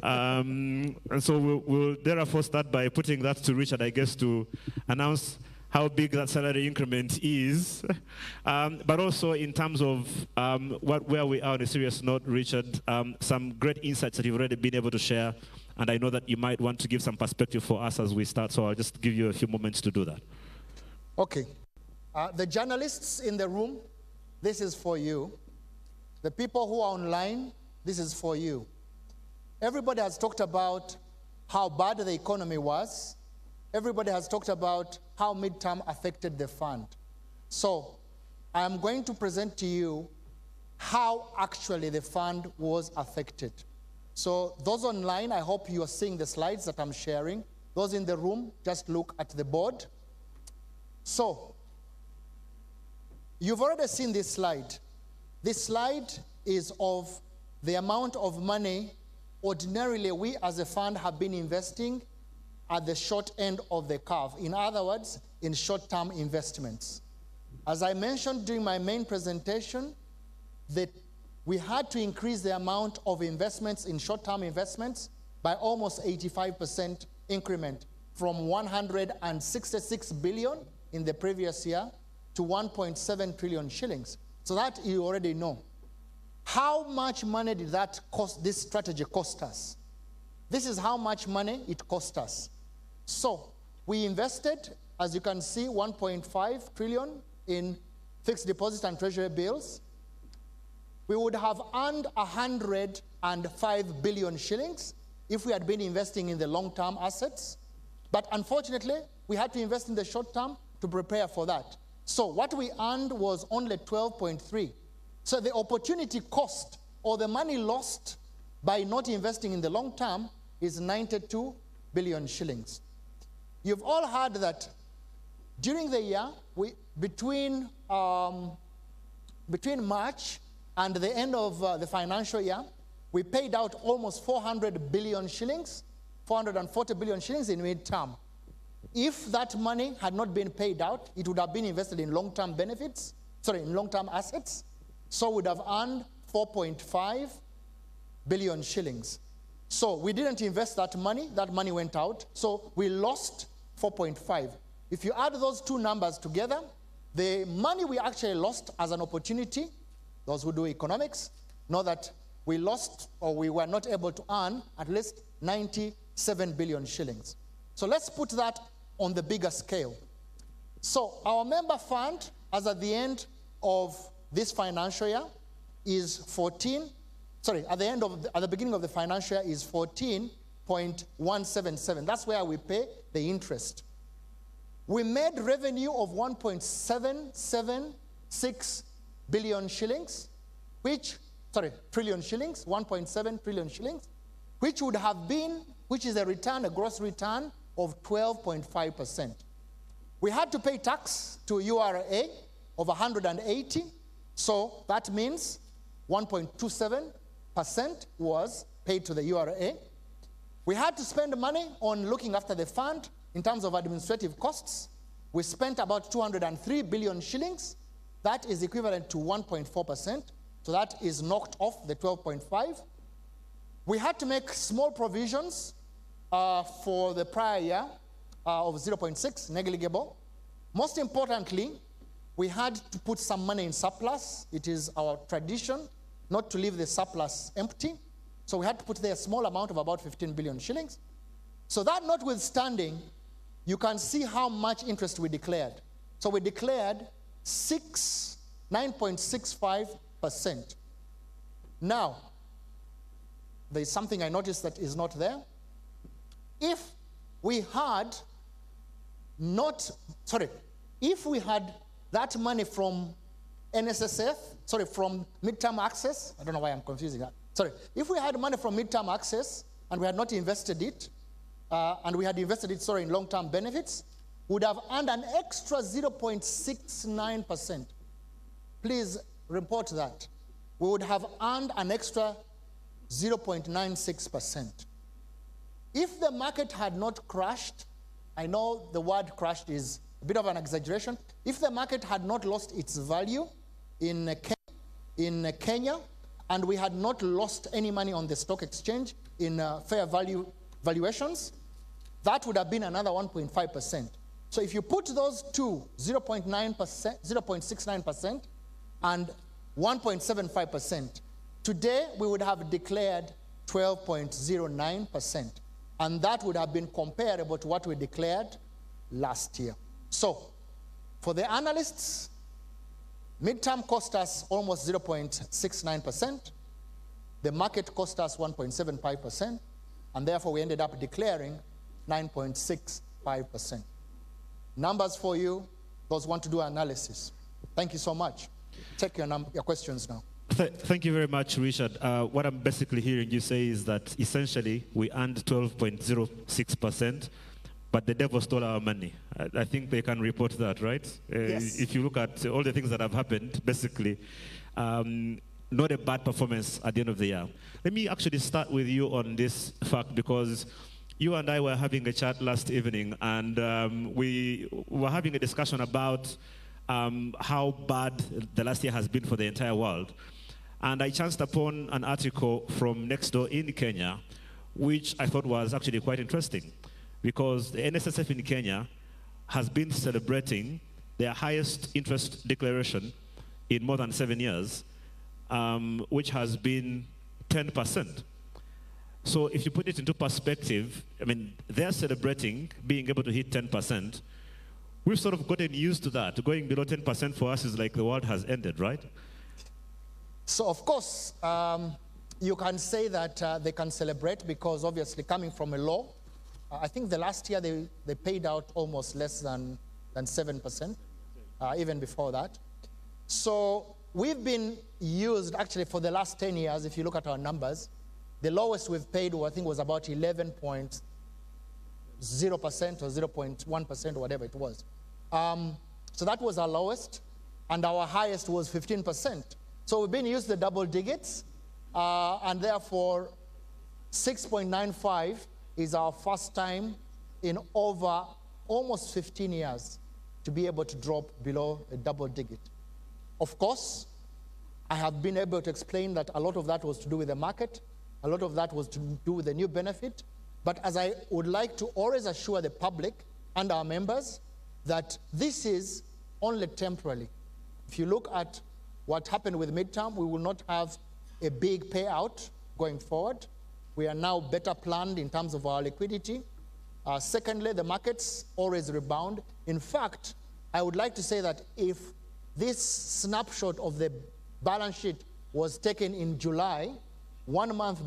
And so we'll therefore start by putting that to Richard, I guess, to announce how big that salary increment is, but also in terms of where we are on a serious note, Richard, some great insights that you've already been able to share, and I know that you might want to give some perspective for us as we start, so I'll just give you a few moments to do that. Okay. The journalists in the room, this is for you. The people who are online, this is for you. Everybody has talked about how bad the economy was. Everybody has talked about how midterm affected the fund. So I'm going to present to you how actually the fund was affected. So those online, I hope you are seeing the slides that I'm sharing. Those in the room, just look at the board. So you've already seen this slide. This slide is of the amount of money ordinarily we as a fund have been investing at the short end of the curve. In other words, in short-term investments. As I mentioned during my main presentation, that we had to increase the amount of investments in short-term investments by almost 85% increment, from 166 billion in the previous year to 1.7 trillion shillings. So that you already know. How much money did that cost, this strategy cost us? This is how much money it cost us. So we invested, as you can see, 1.5 trillion in fixed deposit and treasury bills. We would have earned 105 billion shillings if we had been investing in the long-term assets. But unfortunately, we had to invest in the short term to prepare for that. So what we earned was only 12.3. So the opportunity cost, or the money lost by not investing in the long term, is 92 billion shillings. You've all heard that during the year, between March and the end of the financial year, we paid out almost 400 billion shillings, 440 billion shillings in mid-term. If that money had not been paid out, it would have been invested in long-term benefits, sorry, in long-term assets, so would have earned 4.5 billion shillings. So we didn't invest that money went out, so we lost 4.5. If you add those two numbers together, the money we actually lost as an opportunity, those who do economics know that we lost, or we were not able to earn, at least 97 billion shillings. So let's put that on the bigger scale. So our member fund, as at the end of this financial year, is at the beginning of the financial year is 14.177. That's where we pay the interest. We made revenue of 1.776 billion shillings, trillion shillings, 1.7 trillion shillings, which would have been, which is a gross return of 12.5%. We had to pay tax to URA of 180, so that means 1.27% was paid to the URA. We had to spend money on looking after the fund in terms of administrative costs. We spent about 203 billion shillings. That is equivalent to 1.4%. So that is knocked off the 12.5. We had to make small provisions for the prior year of 0.6, negligible. Most importantly, we had to put some money in surplus. It is our tradition not to leave the surplus empty. So we had to put there a small amount of about 15 billion shillings. So that notwithstanding, you can see how much interest we declared. So we declared 9.65%. Now, there's something I noticed that is not there. If we had that money from NSSF, from midterm access, I don't know why I'm confusing that. If we had money from midterm access and we had not invested it, and we had invested it, in long-term benefits, would have earned an extra 0.69%. Please report that. We would have earned an extra 0.96%. If the market had not crashed, I know the word crashed is a bit of an exaggeration. If the market had not lost its value in Kenya, and we had not lost any money on the stock exchange in fair value valuations, that would have been another 1.5%. So if you put those two, 0.69% and 1.75%, today we would have declared 12.09%. And that would have been comparable to what we declared last year. So for the analysts, midterm cost us almost 0.69%. The market cost us 1.75%. And therefore, we ended up declaring 9.65%. Numbers for you, those who want to do analysis. Thank you so much. Take your questions now. Thank you very much, Richard. What I'm basically hearing you say is that essentially we earned 12.06%, but the devil stole our money. I think they can report that, right? Yes. If you look at all the things that have happened, basically, not a bad performance at the end of the year. Let me actually start with you on this fact, because you and I were having a chat last evening, and we were having a discussion about how bad the last year has been for the entire world. And I chanced upon an article from next door in Kenya, which I thought was actually quite interesting, because the NSSF in Kenya has been celebrating their highest interest declaration in more than 7 years, which has been 10%. So if you put it into perspective, I mean, they're celebrating being able to hit 10%. We've sort of gotten used to that. Going below 10% for us is like the world has ended, right? So, of course, You can say that they can celebrate because obviously coming from a law, I think the last year they paid out almost less than 7%, even before that. So we've been used actually for the last 10 years, if you look at our numbers, the lowest we've paid, I think, was about 11.0% or 0.1% or whatever it was. So that was our lowest, and our highest was 15%. So we've been used the double digits, and therefore 6.95 is our first time in over almost 15 years to be able to drop below a double digit. Of course, I have been able to explain that a lot of that was to do with the market, a lot of that was to do with the new benefit, but as I would like to always assure the public and our members that this is only temporarily. If you look at what happened with midterm, we will not have a big payout going forward. We are now better planned in terms of our liquidity. Secondly, the markets always rebound. In fact, I would like to say that if this snapshot of the balance sheet was taken in July, 1 month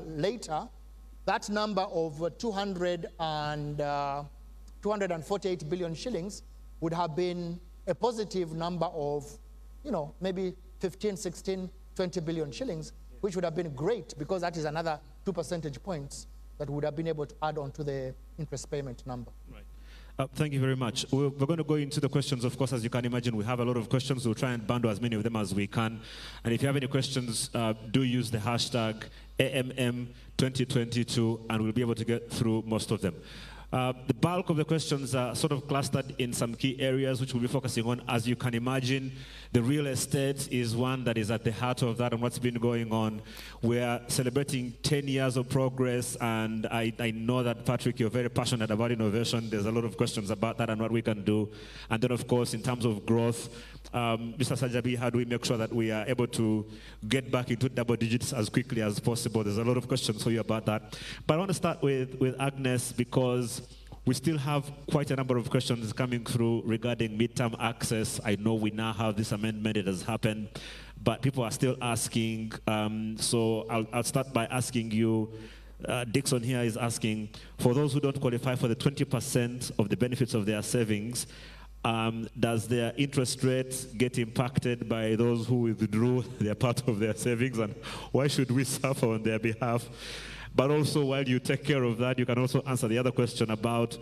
later, that number of 248 billion shillings would have been a positive number of, maybe 15, 16, 20 billion shillings, which would have been great because that is another 2 percentage points that would have been able to add on to the interest payment number. Right. Thank you very much. We're going to go into the questions. Of course, as you can imagine, we have a lot of questions. We'll try and bundle as many of them as we can. And if you have any questions, do use the hashtag AMM2022, and we'll be able to get through most of them. The bulk of the questions are sort of clustered in some key areas which we'll be focusing on. As you can imagine, the real estate is one that is at the heart of that and what's been going on. We're celebrating 10 years of progress, and I know that, Patrick, you're very passionate about innovation. There's a lot of questions about that and what we can do. And then, of course, in terms of growth, Mr. Sajabi, how do we make sure that we are able to get back into double digits as quickly as possible? There's a lot of questions for you about that. But I want to start with Agnes, because we still have quite a number of questions coming through regarding midterm access. I know we now have this amendment, it has happened, but people are still asking. So I'll start by asking you, Dixon here is asking, for those who don't qualify for the 20% of the benefits of their savings, does their interest rate get impacted by those who withdrew their part of their savings, and why should we suffer on their behalf? But also, while you take care of that, you can also answer the other question about,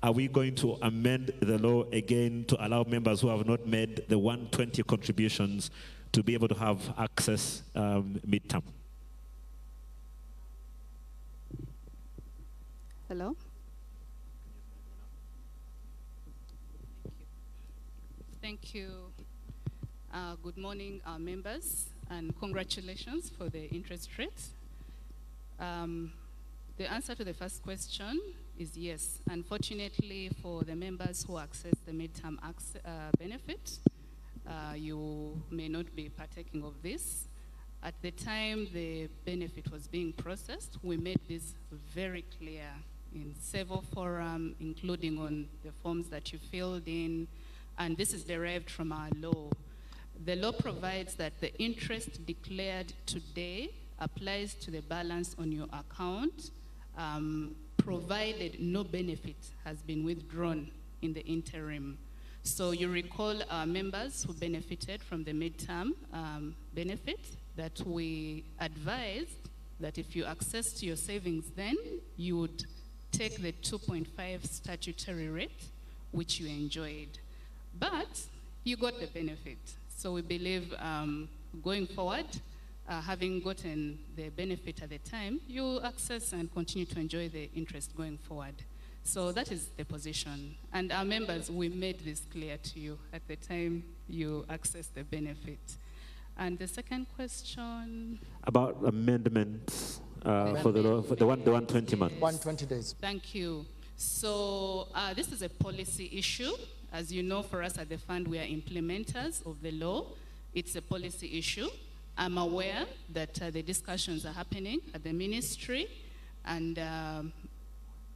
are we going to amend the law again to allow members who have not made the 120 contributions to be able to have access midterm? Hello? Thank you. Good morning, members, and congratulations for the interest rates. The answer to the first question is yes. Unfortunately, for the members who access the midterm benefit, you may not be partaking of this. At the time the benefit was being processed, we made this very clear in several forums, including on the forms that you filled in, and this is derived from our law. The law provides that the interest declared today applies to the balance on your account, provided no benefit has been withdrawn in the interim. So you recall our members who benefited from the midterm benefit, that we advised that if you accessed your savings then, you would take the 2.5 statutory rate, which you enjoyed. But you got the benefit. So we believe going forward, having gotten the benefit at the time, you access and continue to enjoy the interest going forward. So that is the position. And our members, we made this clear to you at the time you accessed the benefit. And the second question? About amendments for the 120 months. 120 days. Thank you. So this is a policy issue. As you know, for us at the fund, we are implementers of the law. It's a policy issue. I'm aware that the discussions are happening at the ministry, and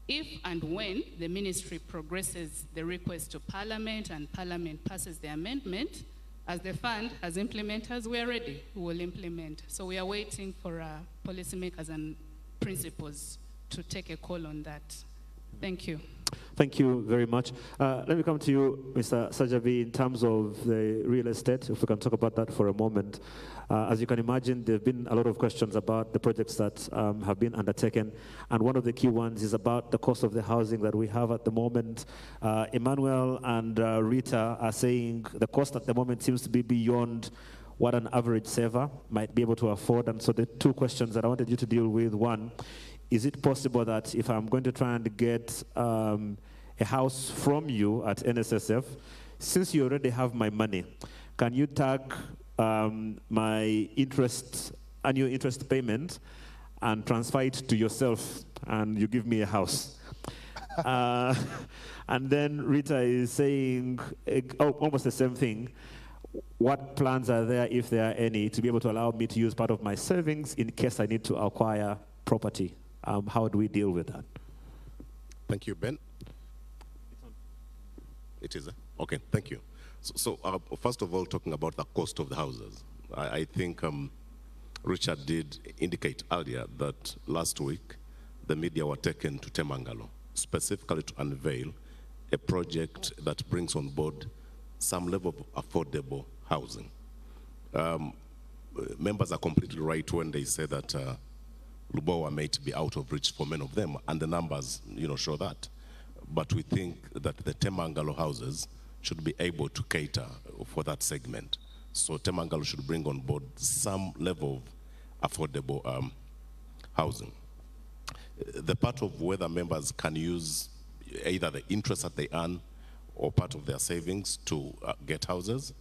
if and when the ministry progresses the request to Parliament and Parliament passes the amendment, as the fund, as implementers, we are ready. We will implement. So we are waiting for policymakers and principals to take a call on that. Thank you. Thank you very much. Let me come to you, Mr. Sajavi, in terms of the real estate, if we can talk about that for a moment. As you can imagine, there have been a lot of questions about the projects that have been undertaken, and one of the key ones is about the cost of the housing that we have at the moment. Emmanuel and Rita are saying the cost at the moment seems to be beyond what an average saver might be able to afford, and so the two questions that I wanted you to deal with, one, is it possible that if I'm going to try and get a house from you at NSSF, since you already have my money, can you tag my annual interest payment and transfer it to yourself and you give me a house? And then Rita is saying almost the same thing. What plans are there, if there are any, to be able to allow me to use part of my savings in case I need to acquire property? How do we deal with that? Thank you, Ben. It is? Okay, thank you. So first of all, talking about the cost of the houses, I think Richard did indicate earlier that last week the media were taken to Temangalo, specifically to unveil a project that brings on board some level of affordable housing. Members are completely right when they say that Lubowa might be out of reach for many of them, and the numbers, show that. But we think that the Temangalo houses should be able to cater for that segment. So Temangalo should bring on board some level of affordable housing. The part of whether members can use either the interest that they earn or part of their savings to get houses,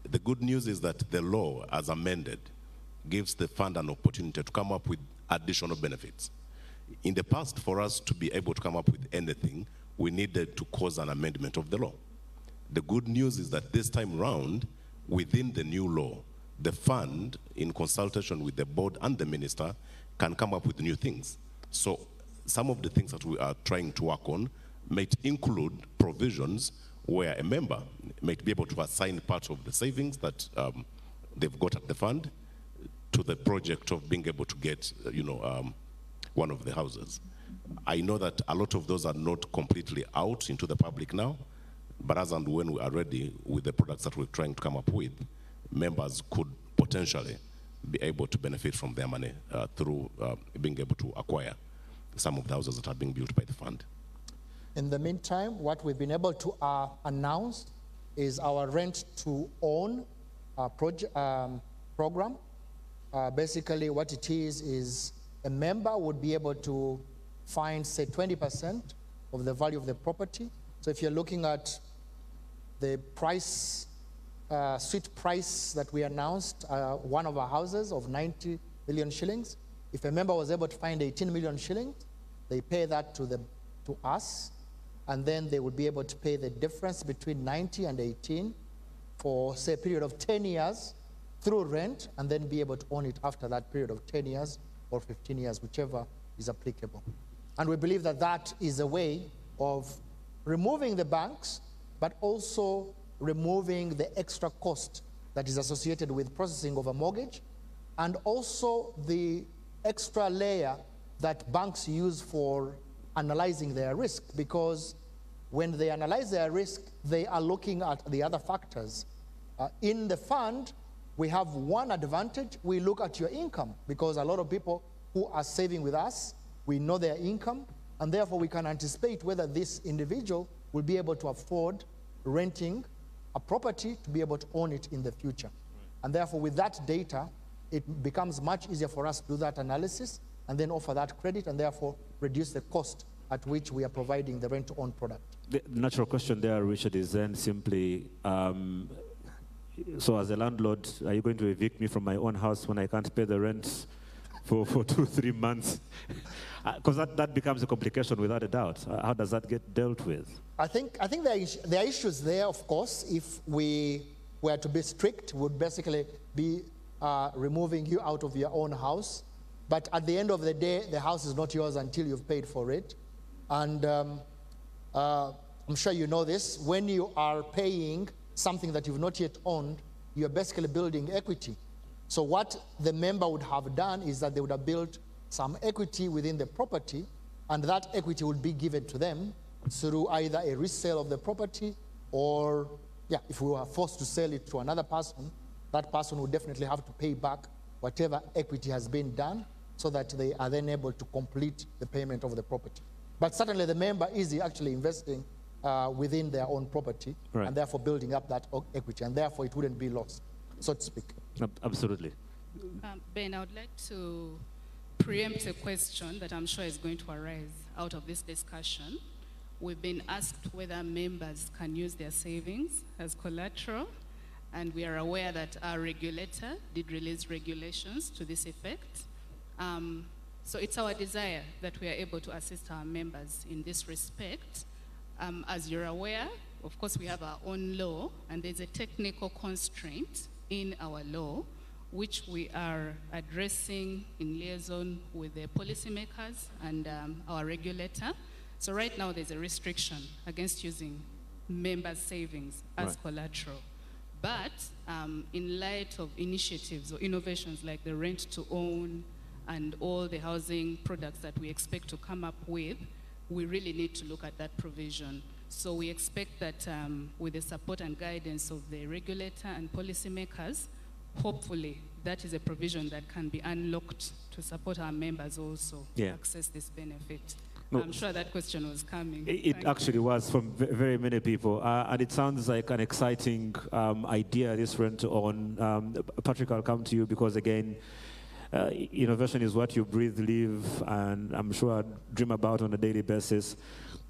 the good news is that the law, as amended, gives the fund an opportunity to come up with additional benefits. In the past, for us to be able to come up with anything, we needed to cause an amendment of the law. The good news is that this time round, within the new law, the fund, in consultation with the board and the minister, can come up with new things. So some of the things that we are trying to work on might include provisions where a member might be able to assign part of the savings that they've got at the fund to the project of being able to get, one of the houses. I know that a lot of those are not completely out into the public now, but as and when we are ready with the products that we're trying to come up with, members could potentially be able to benefit from their money through being able to acquire some of the houses that are being built by the fund. In the meantime, what we've been able to announce is our rent-to-own program. Basically, what it is a member would be able to find, say, 20% of the value of the property. So if you're looking at the price, suite price that we announced, one of our houses of 90 million shillings, if a member was able to find 18 million shillings, they pay that to us, and then they would be able to pay the difference between 90 and 18 for, say, a period of 10 years through rent, and then be able to own it after that period of 10 years or 15 years, whichever is applicable. And we believe that that is a way of removing the banks, but also removing the extra cost that is associated with processing of a mortgage, and also the extra layer that banks use for analyzing their risk, because when they analyze their risk, they are looking at the other factors. In the fund, we have one advantage. We look at your income, because a lot of people who are saving with us, we know their income, and therefore we can anticipate whether this individual will be able to afford renting a property to be able to own it in the future. And therefore, with that data, it becomes much easier for us to do that analysis and then offer that credit, and therefore reduce the cost at which we are providing the rent-to-own product. The natural question there, Richard, is then simply, so as a landlord, are you going to evict me from my own house when I can't pay the rent for 2-3 months? Because that becomes a complication without a doubt. How does that get dealt with? I think there are issues there, of course. If we were to be strict, would basically be removing you out of your own house. But at the end of the day, the house is not yours until you've paid for it. And I'm sure you know this. When you are paying something that you've not yet owned, you're basically building equity. So what the member would have done is that they would have built some equity within the property, and that equity would be given to them through either a resale of the property, or if we were forced to sell it to another person, that person would definitely have to pay back whatever equity has been done, so that they are then able to complete the payment of the property. But certainly the member is actually investing within their own property, right, and therefore building up that equity, and therefore it wouldn't be lost, so to speak. Absolutely. Ben, I would like to preempt a question that I'm sure is going to arise out of this discussion. We've been asked whether members can use their savings as collateral, and we are aware that our regulator did release regulations to this effect. So it's our desire that we are able to assist our members in this respect. As you're aware, of course, we have our own law, and there's a technical constraint in our law, which we are addressing in liaison with the policymakers and our regulator. So right now, there's a restriction against using members' savings as collateral. But in light of initiatives or innovations like the rent-to-own and all the housing products that we expect to come up with, we really need to look at that provision. So we expect that with the support and guidance of the regulator and policymakers, hopefully that is a provision that can be unlocked to support our members also to access this benefit. No, I'm sure that question was coming. It actually was from very many people, and it sounds like an exciting idea, this rent-to-own. Patrick, I'll come to you because, again, innovation is what you breathe, live, and I'm sure I dream about on a daily basis.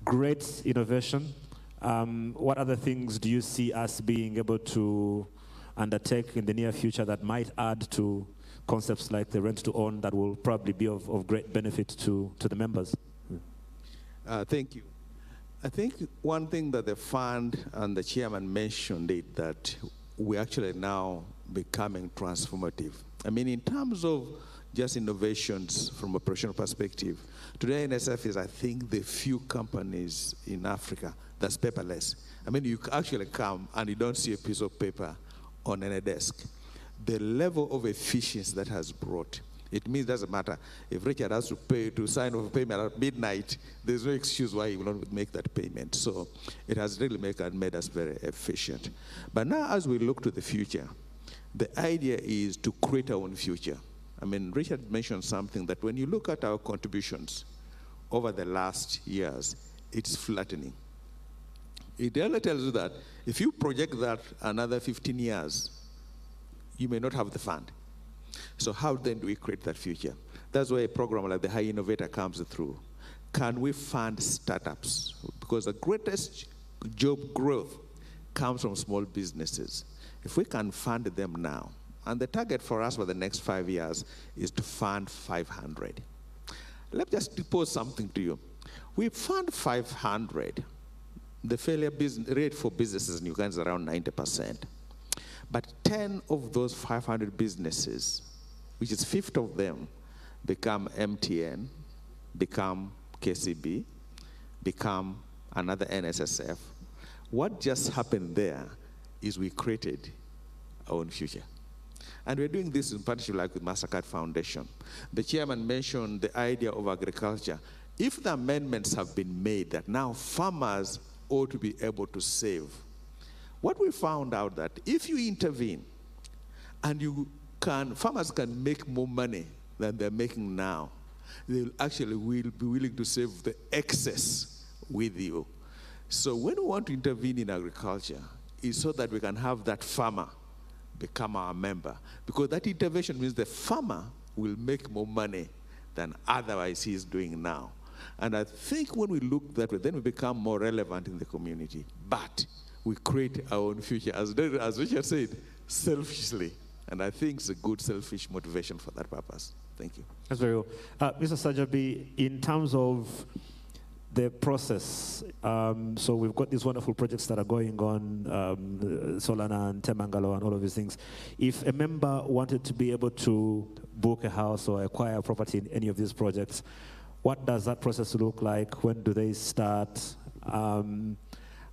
Great innovation. What other things do you see us being able to undertake in the near future that might add to concepts like the rent-to-own that will probably be of great benefit to the members? Thank you. I think one thing that the fund and the chairman mentioned is that we're actually now becoming transformative. I mean, in terms of just innovations from a operational perspective, today NSSF is, I think, the few companies in Africa that's paperless. I mean, you actually come and you don't see a piece of paper on any desk. The level of efficiency that has brought, it means it doesn't matter. If Richard has to pay to sign off a payment at midnight, there's no excuse why he will not make that payment. So it has really made us very efficient. But now as we look to the future, the idea is to create our own future. I mean, Richard mentioned something that when you look at our contributions over the last years, it's flattening. It really tells you that if you project that another 15 years, you may not have the fund. So how then do we create that future? That's why a program like the High Innovator comes through. Can we fund startups? Because the greatest job growth comes from small businesses. If we can fund them now, and the target for us for the next 5 years is to fund 500. Let me just pose something to you. We fund 500. The failure rate for businesses in Uganda is around 90%. But 10 of those 500 businesses, which is 50 of them, become MTN, become KCB, become another NSSF. What just happened there is we created our own future. And we're doing this in partnership like with MasterCard Foundation. The chairman mentioned the idea of agriculture. If the amendments have been made that now farmers ought to be able to save, what we found out that if you intervene and farmers can make more money than they're making now, they actually will be willing to save the excess with you. So when we want to intervene in agriculture, it's so that we can have that farmer become our member. Because that intervention means the farmer will make more money than otherwise he is doing now. And I think when we look that way, then we become more relevant in the community. But we create our own future, as Richard said, selfishly. And I think it's a good selfish motivation for that purpose. Thank you. That's very well. Mr. Sajabi, in terms of the process, so we've got these wonderful projects that are going on, Solana and Temangalo and all of these things. If a member wanted to be able to book a house or acquire a property in any of these projects, what does that process look like? When do they start?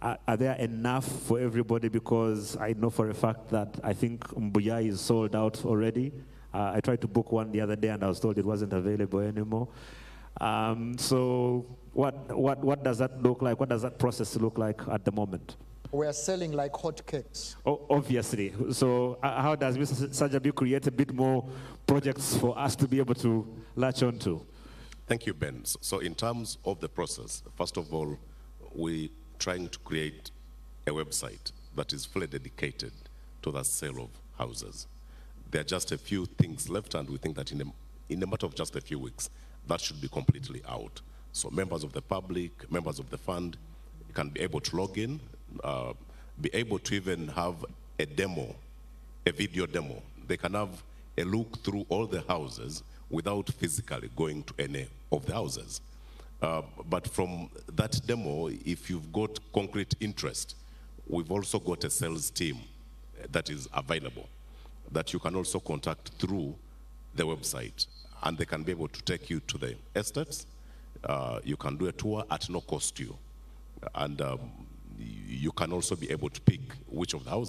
Are there enough for everybody? Because I know for a fact that I think Mbuya is sold out already. I tried to book one the other day and I was told it wasn't available anymore. So what does that look like? What does that process look like at the moment? We are selling like hotcakes. Oh, obviously. So how does Mr. Sajabi create a bit more projects for us to be able to latch on to? Thank you, Ben. So in terms of the process, first of all, we're trying to create a website that is fully dedicated to the sale of houses. There are just a few things left, and we think that in a matter of just a few weeks, that should be completely out. So members of the public, members of the fund can be able to log in, be able to even have a demo, a video demo. They can have a look through all the houses without physically going to any of the houses. But from that demo, if you've got concrete interest, we've also got a sales team that is available that you can also contact through the website, and they can be able to take you to the estates. You can do a tour at no cost to you. And you can also be able to pick which of the houses